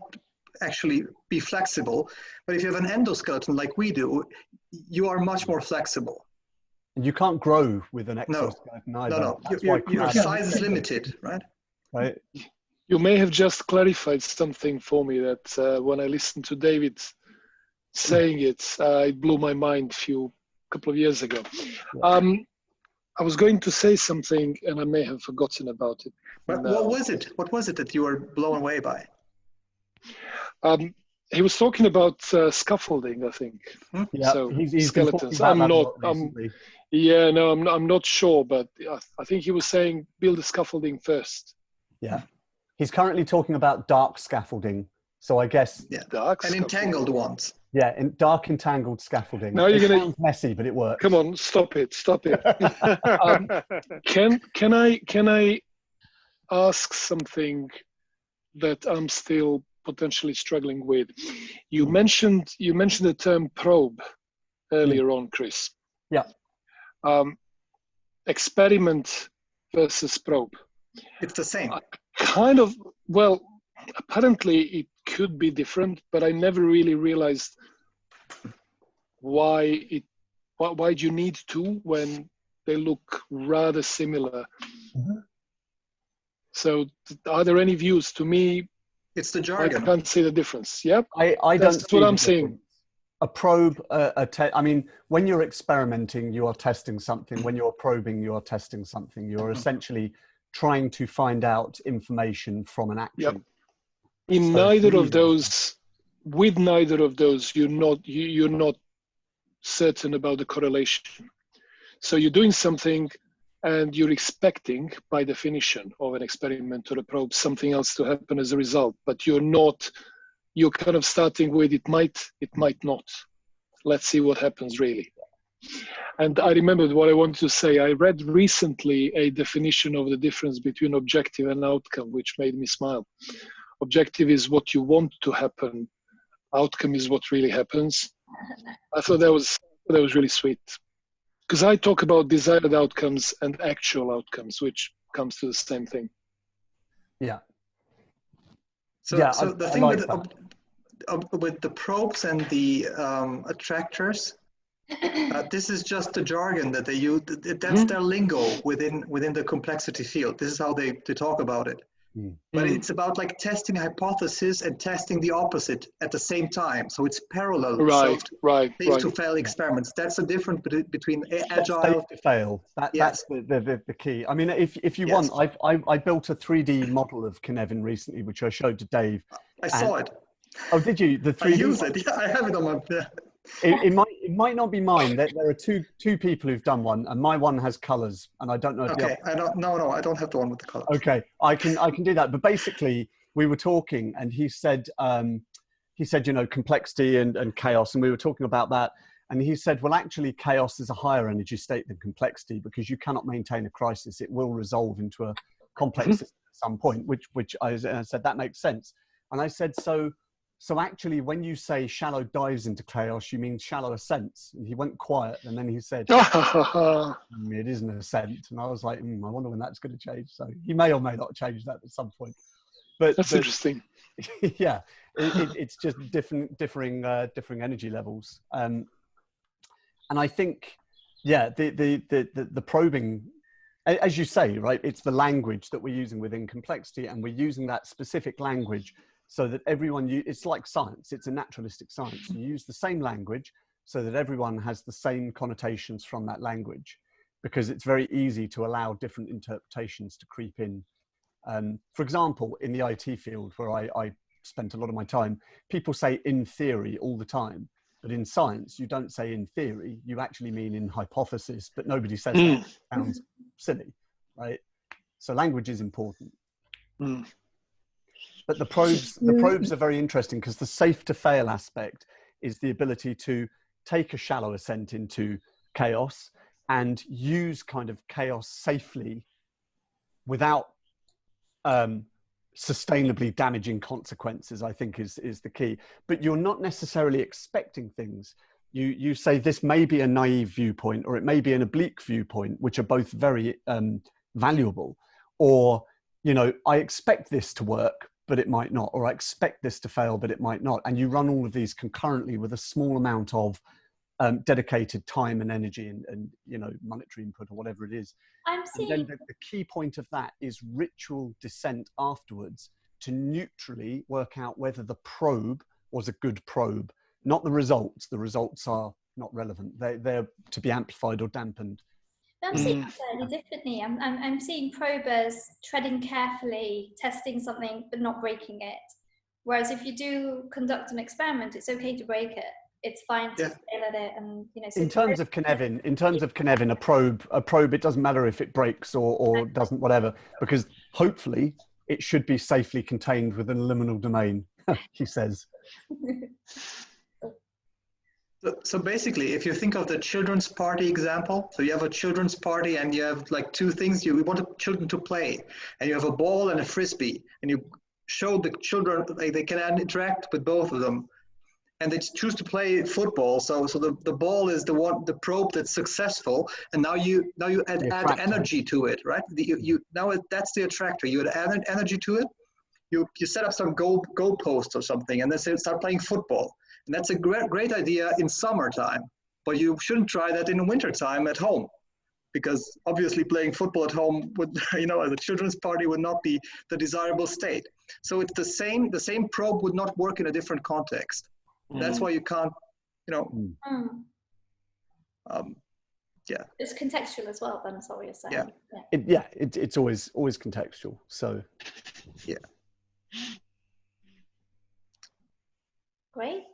actually be flexible. But if you have an endoskeleton like we do, you are much more flexible. And you can't grow with an exoskeleton either. No. Your size is limited, right? Right. You may have just clarified something for me that when I listened to David saying it, it blew my mind a couple of years ago. I was going to say something and I may have forgotten about it. But what was it? What was it that you were blown away by? He was talking about scaffolding, I think. Yeah, so he's skeletons. I'm not sure, but I think he was saying build the scaffolding first. Yeah, he's currently talking about dark scaffolding. So I guess dark and entangled ones. Yeah, in dark entangled scaffolding. Now you're gonna sounds messy, but it works. Come on, stop it. Can I ask something that I'm still potentially struggling with? You mentioned the term probe earlier on, Chris. Yeah. Experiment versus probe. It's the same. Kind of. Well, apparently it could be different, but I never really realized why do you need to when they look rather similar. So are there any views? To me, it's the jargon. I can't see the difference. Yep. That's what I'm saying. A probe, I mean, when you're experimenting, you are testing something. When you're probing, you are testing something. You're essentially trying to find out information from an action. Yep. In neither of those, with neither of those, you're not certain about the correlation. So you're doing something and you're expecting, by definition of an experiment or a probe, something else to happen as a result, but you're kind of starting with it might not. Let's see what happens really. And I remembered what I wanted to say. I read recently a definition of the difference between objective and outcome, which made me smile. Objective is what you want to happen. Outcome is what really happens. I thought that was really sweet. Because I talk about desired outcomes and actual outcomes, which comes to the same thing. Yeah. So the thing with the probes and the attractors, this is just the jargon that they use. That's their lingo within the complexity field. This is how they talk about it. But it's about like testing a hypothesis and testing the opposite at the same time. So it's parallel. Right. To fail experiments. That's the difference between agile. Safe to fail. That's the key. I mean, if you want, I built a 3D model of Cynefin recently, which I showed to Dave. I saw it. Oh, did you? The 3D. I use it. Yeah, I have it on my. Yeah. It might not be mine. There are two people who've done one, and my one has colors, and I don't know. If I don't have the one with the colors. Okay, I can do that. But basically, we were talking, and he said, complexity and chaos, and we were talking about that, and he said, well, actually, chaos is a higher energy state than complexity because you cannot maintain a crisis; it will resolve into a complex system at some point. Which I said that makes sense, and I said so. So actually, when you say shallow dives into chaos, you mean shallow ascents. And he went quiet, and then he said, it isn't an ascent. And I was like, I wonder when that's going to change. So he may or may not change that at some point. But That's interesting. Yeah, it's just differing energy levels. And I think, yeah, the probing, as you say, right, it's the language that we're using within complexity, and we're using that specific language so that everyone, it's like science, it's a naturalistic science. You use the same language so that everyone has the same connotations from that language, because it's very easy to allow different interpretations to creep in. For example, in the IT field, where I spent a lot of my time, people say in theory all the time. But in science, you don't say in theory, you actually mean in hypothesis, but nobody says that. It sounds silly, right? So language is important. But the probes are very interesting, because the safe to fail aspect is the ability to take a shallow ascent into chaos and use kind of chaos safely without sustainably damaging consequences, I think is the key. But you're not necessarily expecting things. You say this may be a naive viewpoint, or it may be an oblique viewpoint, which are both very valuable. Or, you know, I expect this to work, but it might not, or I expect this to fail, but it might not. And you run all of these concurrently with a small amount of dedicated time and energy and you know, monetary input or whatever it is. And then the key point of that is ritual descent afterwards to neutrally work out whether the probe was a good probe, not the results. The results are not relevant. They're to be amplified or dampened. I'm seeing it slightly differently. I'm seeing probers treading carefully, testing something, but not breaking it. Whereas if you do conduct an experiment, it's okay to break it. It's fine to fail at it, and you know. So in terms of Cynefin, a probe, it doesn't matter if it breaks or doesn't, whatever, because hopefully it should be safely contained within a liminal domain. He says. So basically, if you think of the children's party example, so you have a children's party and you have like two things you want the children to play, and you have a ball and a frisbee, and you show the children they can interact with both of them, and they choose to play football. So the ball is the probe that's successful, and now you add energy to it, right? Now that's the attractor. You add energy to it. You set up some goal posts or something, and then start playing football. And that's a great idea in summertime, but you shouldn't try that in wintertime at home, because obviously playing football at home would, you know, as a children's party would not be the desirable state. So it's the same probe would not work in a different context. That's why you can't, you know, yeah. It's contextual as well, then, that's what you're saying. Yeah, it's always contextual, so. Yeah. Great.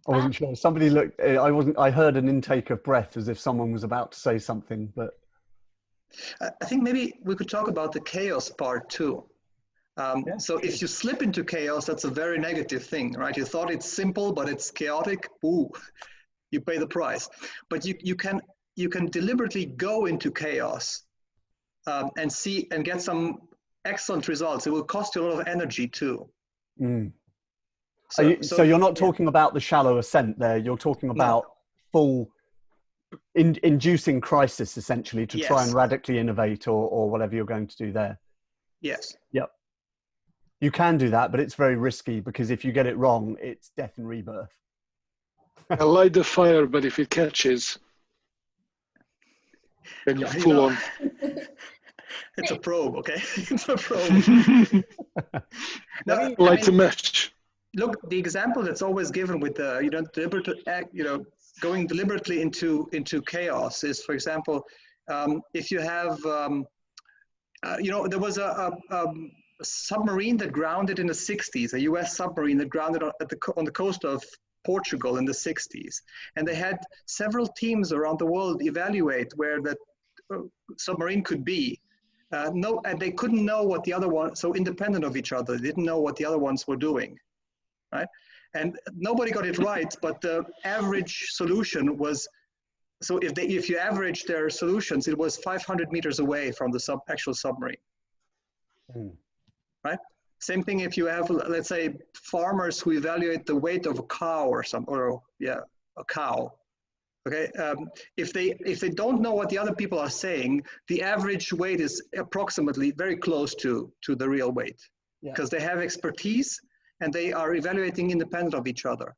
I wasn't sure. Somebody looked. I heard an intake of breath as if someone was about to say something, but I think maybe we could talk about the chaos part too. So if you slip into chaos, that's a very negative thing, right? You thought it's simple, but it's chaotic. Ooh, you pay the price. But you can deliberately go into chaos and see and get some excellent results. It will cost you a lot of energy too. So you're not talking about the shallow ascent there. You're talking about full inducing crisis, essentially, to try and radically innovate or whatever you're going to do there. Yes. Yep. You can do that, but it's very risky, because if you get it wrong, it's death and rebirth. I light the fire, but if it catches, then you're full on. It's a probe, okay? It's a probe. Light a match. Look, the example that's always given with the going deliberately into chaos is, for example, if you have there was a submarine that grounded in the 60s, a U.S. submarine that grounded on the coast of Portugal in the 60s, and they had several teams around the world evaluate where that submarine could be. And they couldn't know what the other one, so independent of each other, they didn't know what the other ones were doing. Right? And nobody got it right, but the average solution was, so if you average their solutions, it was 500 meters away from the actual submarine. Right? Same thing if you have, let's say, farmers who evaluate the weight of a cow or a cow. Okay, if they don't know what the other people are saying, the average weight is approximately very close to the real weight, because they have expertise and they are evaluating independent of each other.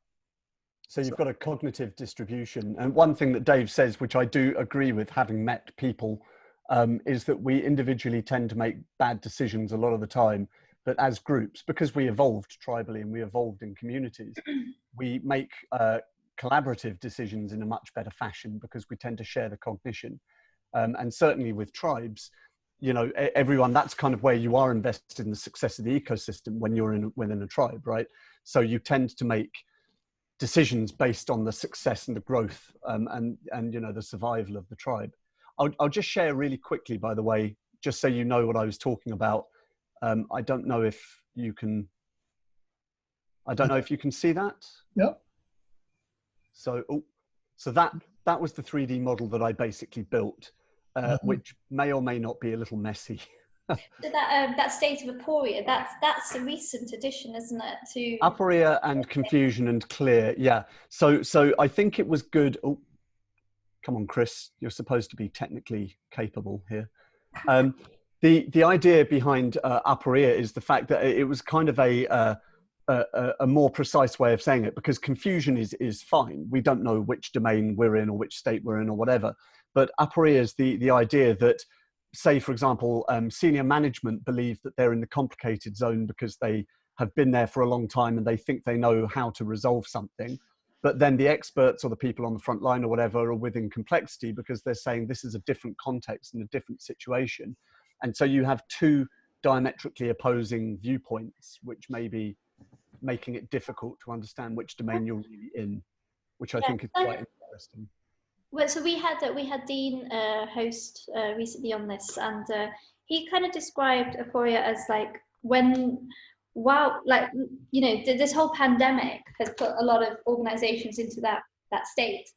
So you've got a cognitive distribution. And one thing that Dave says, which I do agree with, having met people, is that we individually tend to make bad decisions a lot of the time. But as groups, because we evolved tribally and we evolved in communities, we make collaborative decisions in a much better fashion because we tend to share the cognition. And certainly with tribes, you know, everyone, that's kind of where you are invested in the success of the ecosystem when you're within a tribe, right? So you tend to make decisions based on the success and the growth and you know, the survival of the tribe. I'll just share really quickly, by the way, just so you know what I was talking about. I don't know if you can see that. Yeah. So, so that was the 3D model that I basically built, which may or may not be a little messy. So that state of aporia, that's a recent addition, isn't it? To aporia and confusion and clear, yeah. So I think it was good. Oh, come on, Chris, you're supposed to be technically capable here. The idea behind aporia is the fact that it was kind of a more precise way of saying it, because confusion is fine. We don't know which domain we're in or which state we're in or whatever. But aporia is the idea that, say, for example, senior management believe that they're in the complicated zone because they have been there for a long time and they think they know how to resolve something. But then the experts or the people on the front line or whatever are within complexity because they're saying this is a different context and a different situation. And so you have two diametrically opposing viewpoints, which may be making it difficult to understand which domain you're really in, which I think is quite interesting. Well, so we had Dean host recently on this, and he kind of described aporia as like like, you know, this whole pandemic has put a lot of organizations into that state,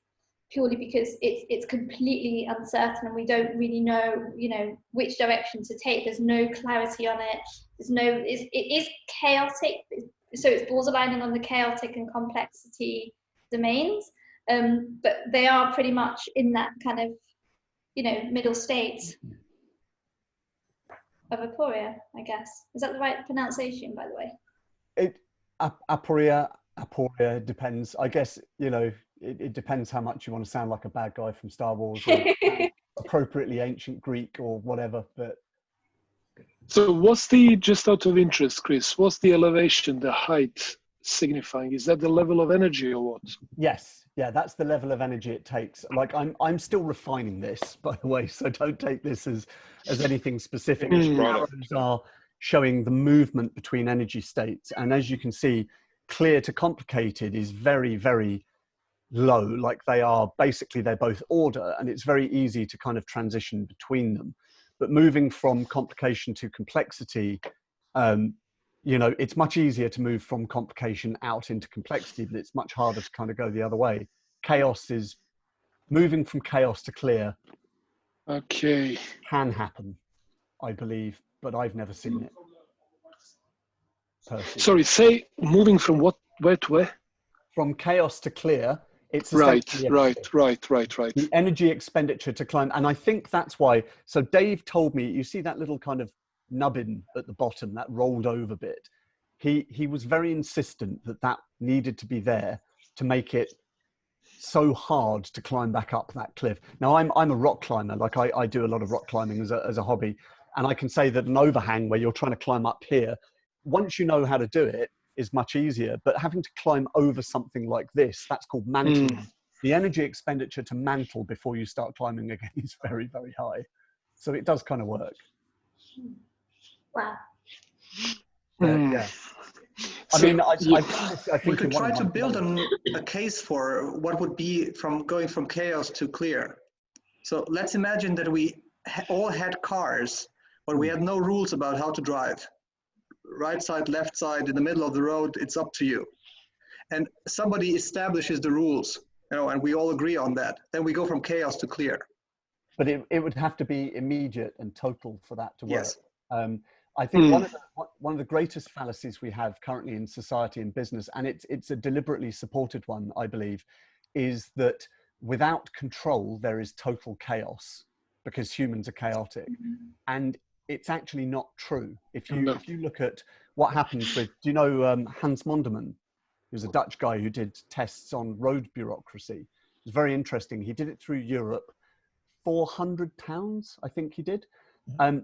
purely because it's completely uncertain and we don't really know, you know, which direction to take. There's no clarity on it. It is chaotic, so it's borderlining on the chaotic and complexity domains. But they are pretty much in that kind of, you know, middle state of aporia, I guess. Is that the right pronunciation, by the way? Aporia depends. I guess, you know, it depends how much you want to sound like a bad guy from Star Wars or appropriately ancient Greek or whatever. But so what's the, just out of interest, Chris, what's the elevation, the height signifying? Is that the level of energy or what? Yes. Yeah, that's the level of energy it takes. Like I'm still refining this, by the way, so don't take this as anything specific. Arrows are showing the movement between energy states, and as you can see, clear to complicated is very, very low. Like they're both order, and it's very easy to kind of transition between them. But moving from complication to complexity, you know, it's much easier to move from complication out into complexity, but it's much harder to kind of go the other way. Chaos is moving from chaos to clear. Okay. Can happen, I believe, but I've never seen it. Personally. Sorry, say moving from where to where? From chaos to clear. It's right. The energy expenditure to climb. And I think that's why. So Dave told me, you see that little kind of nubbin at the bottom, that rolled over bit. He was very insistent that needed to be there to make it so hard to climb back up that cliff. Now I'm a rock climber, like I do a lot of rock climbing as a hobby, and I can say that an overhang where you're trying to climb up here, once you know how to do it, is much easier. But having to climb over something like this, that's called mantling. The energy expenditure to mantle before you start climbing again is very, very high. So it does kind of work. Wow. Yeah. I mean, I think we could try to build a case for what would be from going from chaos to clear. So let's imagine that we all had cars, but we had no rules about how to drive. Right side, left side, in the middle of the road, it's up to you. And somebody establishes the rules, you know, and we all agree on that. Then we go from chaos to clear. But it would have to be immediate and total for that to work. Yes. I think one of the greatest fallacies we have currently in society and business, and it's a deliberately supported one, I believe, is that without control, there is total chaos because humans are chaotic. And it's actually not true. If you look at what happens with, do you know Hans Monderman, who's a Dutch guy who did tests on road bureaucracy? It's very interesting. He did it through Europe, 400 towns, I think he did,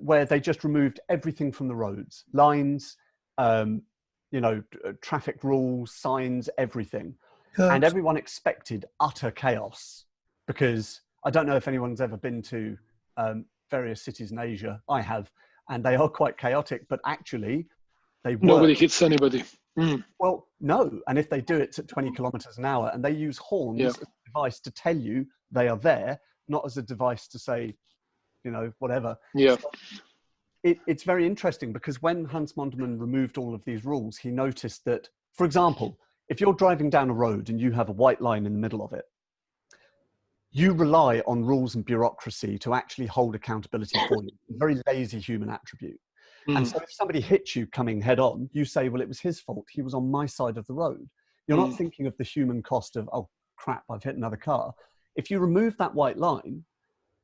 where they just removed everything from the roads, lines, you know, traffic rules, signs, everything. And everyone expected utter chaos because I don't know if anyone's ever been to various cities in Asia. I have, and they are quite chaotic, but actually they work. Nobody hits anybody. Well, no. And if they do, it's at 20 kilometers an hour, and they use horns as a device to tell you they are there, not as a device to say, you know, whatever. Yeah. So it's very interesting because when Hans Monderman removed all of these rules, he noticed that, for example, if you're driving down a road and you have a white line in the middle of it, you rely on rules and bureaucracy to actually hold accountability for you. A very lazy human attribute. And so if somebody hits you coming head on, you say, well, it was his fault. He was on my side of the road. You're not thinking of the human cost of, oh, crap, I've hit another car. If you remove that white line,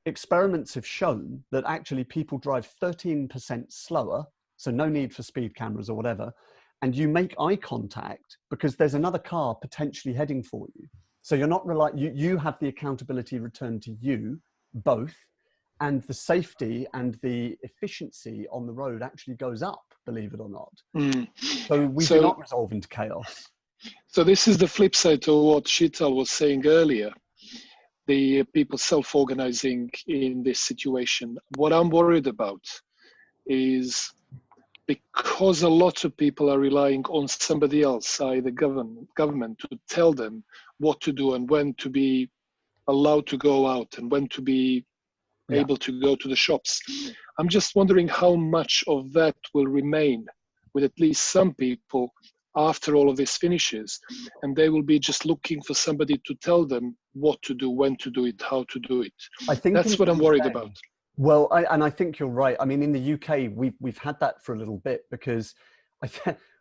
experiments have shown that actually people drive 13% slower, so no need for speed cameras or whatever, and you make eye contact because there's another car potentially heading for you. So you're not you have the accountability returned to you both, and the safety and the efficiency on the road actually goes up, believe it or not. So we do not resolve into chaos. So this is the flip side to what Sheetal was saying earlier, the people self-organizing in this situation. What I'm worried about is because a lot of people are relying on somebody else, either government, to tell them what to do and when to be allowed to go out and when to be able to go to the shops. I'm just wondering how much of that will remain with at least some people after all of this finishes, and they will be just looking for somebody to tell them what to do, when to do it, how to do it. I think that's what I'm worried about. Well, I think you're right. I mean, in the UK, we've had that for a little bit because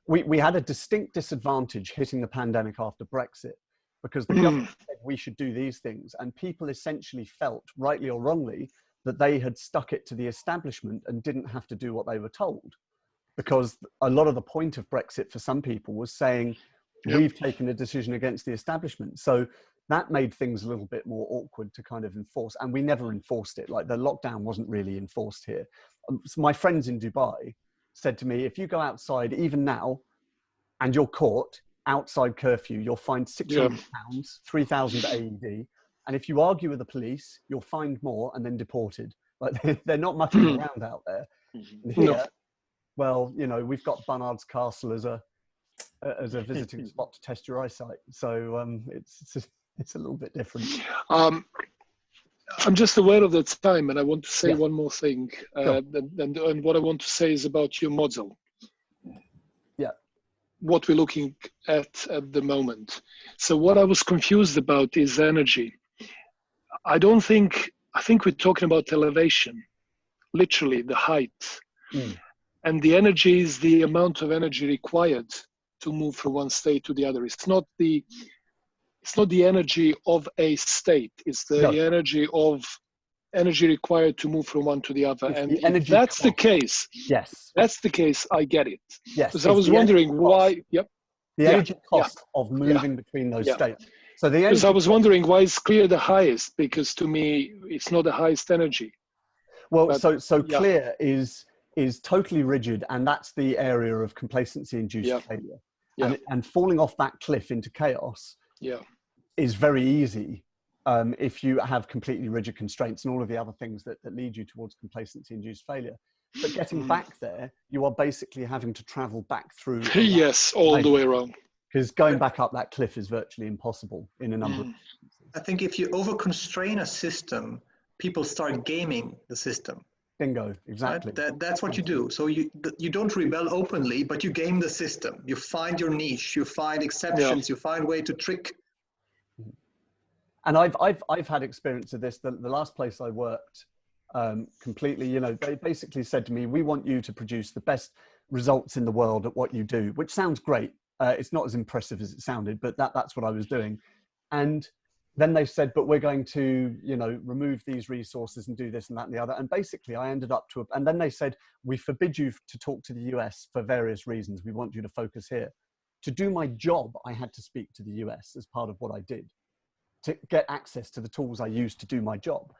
we had a distinct disadvantage hitting the pandemic after Brexit because the government said we should do these things, and people essentially felt, rightly or wrongly, that they had stuck it to the establishment and didn't have to do what they were told. Because a lot of the point of Brexit for some people was saying, we've taken a decision against the establishment. So that made things a little bit more awkward to kind of enforce. And we never enforced it. Like the lockdown wasn't really enforced here. So my friends in Dubai said to me, if you go outside, even now, and you're caught outside curfew, you'll find £600, 3,000 AED. And if you argue with the police, you'll find more and then deported. Like they're not mucking around out there. Here, well, you know, we've got Barnard's Castle as a visiting spot to test your eyesight. So it's a little bit different. I'm just aware of the time, and I want to say one more thing. And what I want to say is about your model. What we're looking at the moment. So what I was confused about is energy. I think we're talking about elevation, literally the height. And the energy is the amount of energy required to move from one state to the other. It's not the energy of a state. It's the energy required to move from one to the other. And if that's the case, that's the case, I get it. Because I was wondering why. The energy cost of moving between those states. So because I was wondering why is clear the highest, because to me, it's not the highest energy. Well, but, so clear is totally rigid, and that's the area of complacency-induced failure. And falling off that cliff into chaos is very easy if you have completely rigid constraints and all of the other things that lead you towards complacency-induced failure. But getting back there, you are basically having to travel back through. All the way around. Because going back up that cliff is virtually impossible in a number of instances. I think if you over-constrain a system, people start gaming the system. Bingo, exactly. Right? That's what you do. So you don't rebel openly, but you game the system. You find your niche, you find exceptions, you find a way to trick. And I've had experience of this. The last place I worked, completely, you know, they basically said to me, we want you to produce the best results in the world at what you do, which sounds great. It's not as impressive as it sounded, but that's what I was doing. And then they said, but we're going to, you know, remove these resources and do this and that and the other. And basically I ended up and then they said, we forbid you to talk to the US for various reasons. We want you to focus here. To do my job, I had to speak to the US as part of what I did, to get access to the tools I used to do my job.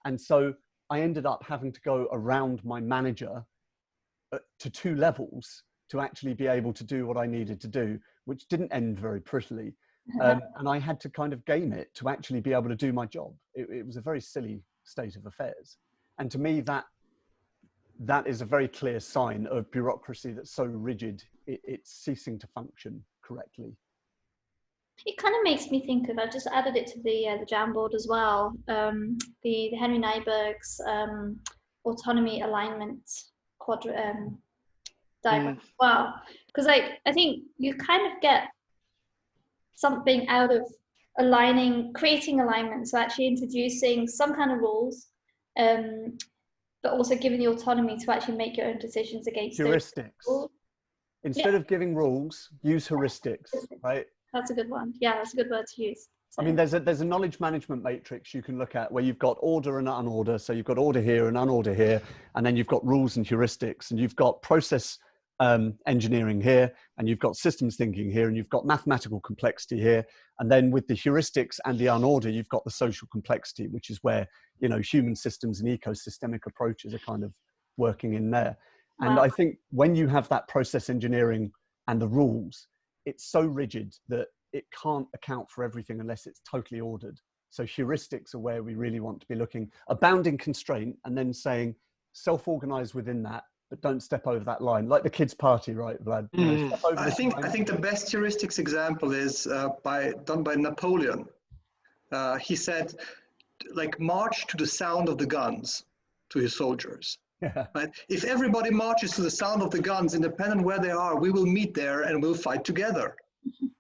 And so I ended up having to go around my manager to 2 levels to actually be able to do what I needed to do, which didn't end very prettily. And I had to kind of game it to actually be able to do my job. It was a very silly state of affairs. And to me, that is a very clear sign of bureaucracy that's so rigid, it's ceasing to function correctly. It kind of makes me think of, I've just added it to the Jamboard as well, the Henry Nyberg's autonomy alignment diagram. Wow, because I think you kind of get something out of creating alignment, so actually introducing some kind of rules, but also giving the autonomy to actually make your own decisions against heuristics. Those Instead of giving rules, use heuristics, right? That's a good one. Yeah, that's a good word to use. So. I mean, there's a knowledge management matrix you can look at where you've got order and unorder. So you've got order here and unorder here, and then you've got rules and heuristics, and you've got process engineering here, and you've got systems thinking here, and you've got mathematical complexity here. And then with the heuristics and the unorder, you've got the social complexity, which is where, you know, human systems and ecosystemic approaches are kind of working in there. And Wow. I think when you have that process engineering and the rules, it's so rigid that it can't account for everything unless it's totally ordered. So heuristics are where we really want to be looking, a bounding constraint, and then saying self-organize within that, but don't step over that line. Like the kids' party, right, Vlad? You know, step over I think the best heuristics example is done by Napoleon. He said, like, march to the sound of the guns to his soldiers. Yeah. Right? If everybody marches to the sound of the guns, independent where they are, we will meet there and we'll fight together.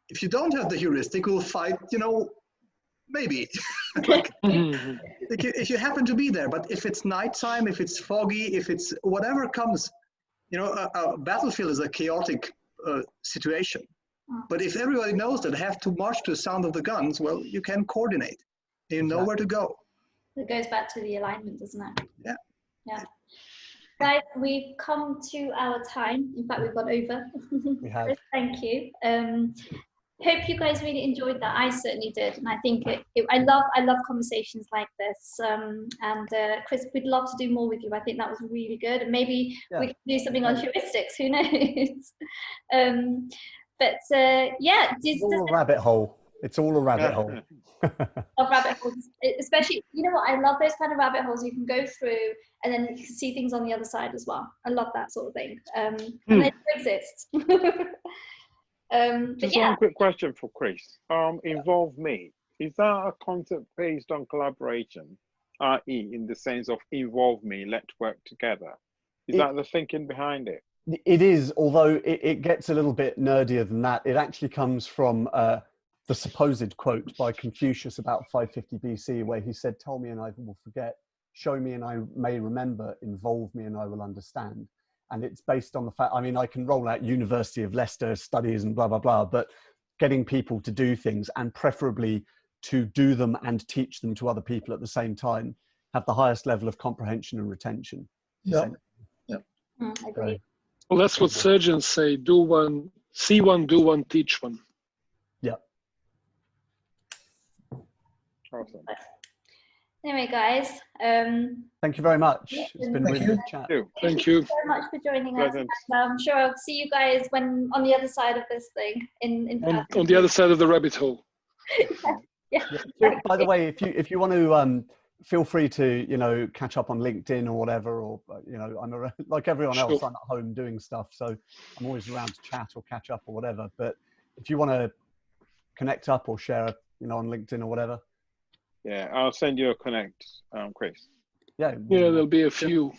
If you don't have the heuristic, we'll fight, you know, maybe. Like, if you happen to be there, but if it's nighttime, if it's foggy, if it's whatever comes, you know, a battlefield is a chaotic situation. But if everybody knows that they have to march to the sound of the guns, well, you can coordinate. You know where to go. It goes back to the alignment, doesn't it? Yeah. Yeah. Guys, we've come to our time. In fact, we've gone over. We have. Thank you. Hope you guys really enjoyed that. I certainly did, and I think I love conversations like this. And Chris, we'd love to do more with you. I think that was really good, and maybe we can do something on heuristics. Who knows? Yeah, it's all a rabbit hole. It's all a rabbit hole. Of rabbit holes, especially, you know what, I love those kind of rabbit holes you can go through and then you can see things on the other side as well. I love that sort of thing. And they do exist. Just one quick question for Chris. Involve me. Is that a concept based on collaboration, i.e. in the sense of involve me, let's work together? Is that the thinking behind it? It is, although it gets a little bit nerdier than that. It actually comes from the supposed quote by Confucius about 550 BC, where he said, "Tell me and I will forget, show me and I may remember, involve me and I will understand." And it's based on the fact, I mean, I can roll out University of Leicester studies and blah, blah, blah, but getting people to do things, and preferably to do them and teach them to other people at the same time, have the highest level of comprehension and retention. Yeah. I agree. Well, that's what surgeons say: do one, see one, do one, teach one. Yeah. Awesome. Anyway, guys, thank you very much. It's been really good chat. Thank you very much for joining us. And I'm sure I'll see you guys when on the other side of this thing on the other side of the rabbit hole. Yeah. By the way, if you want to feel free to, you know, catch up on LinkedIn or whatever, or, you know, I'm like everyone else, I'm at home doing stuff, so I'm always around to chat or catch up or whatever. But if you want to connect up or share, you know, on LinkedIn or whatever. Yeah, I'll send you a connect, Chris. Yeah, there'll be a few.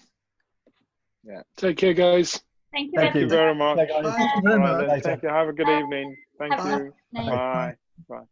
Yeah. Take care, guys. Thank you. Thank you very much. Thank you very much. Thank you. Have a good evening. Thank you. Bye. Bye. Bye.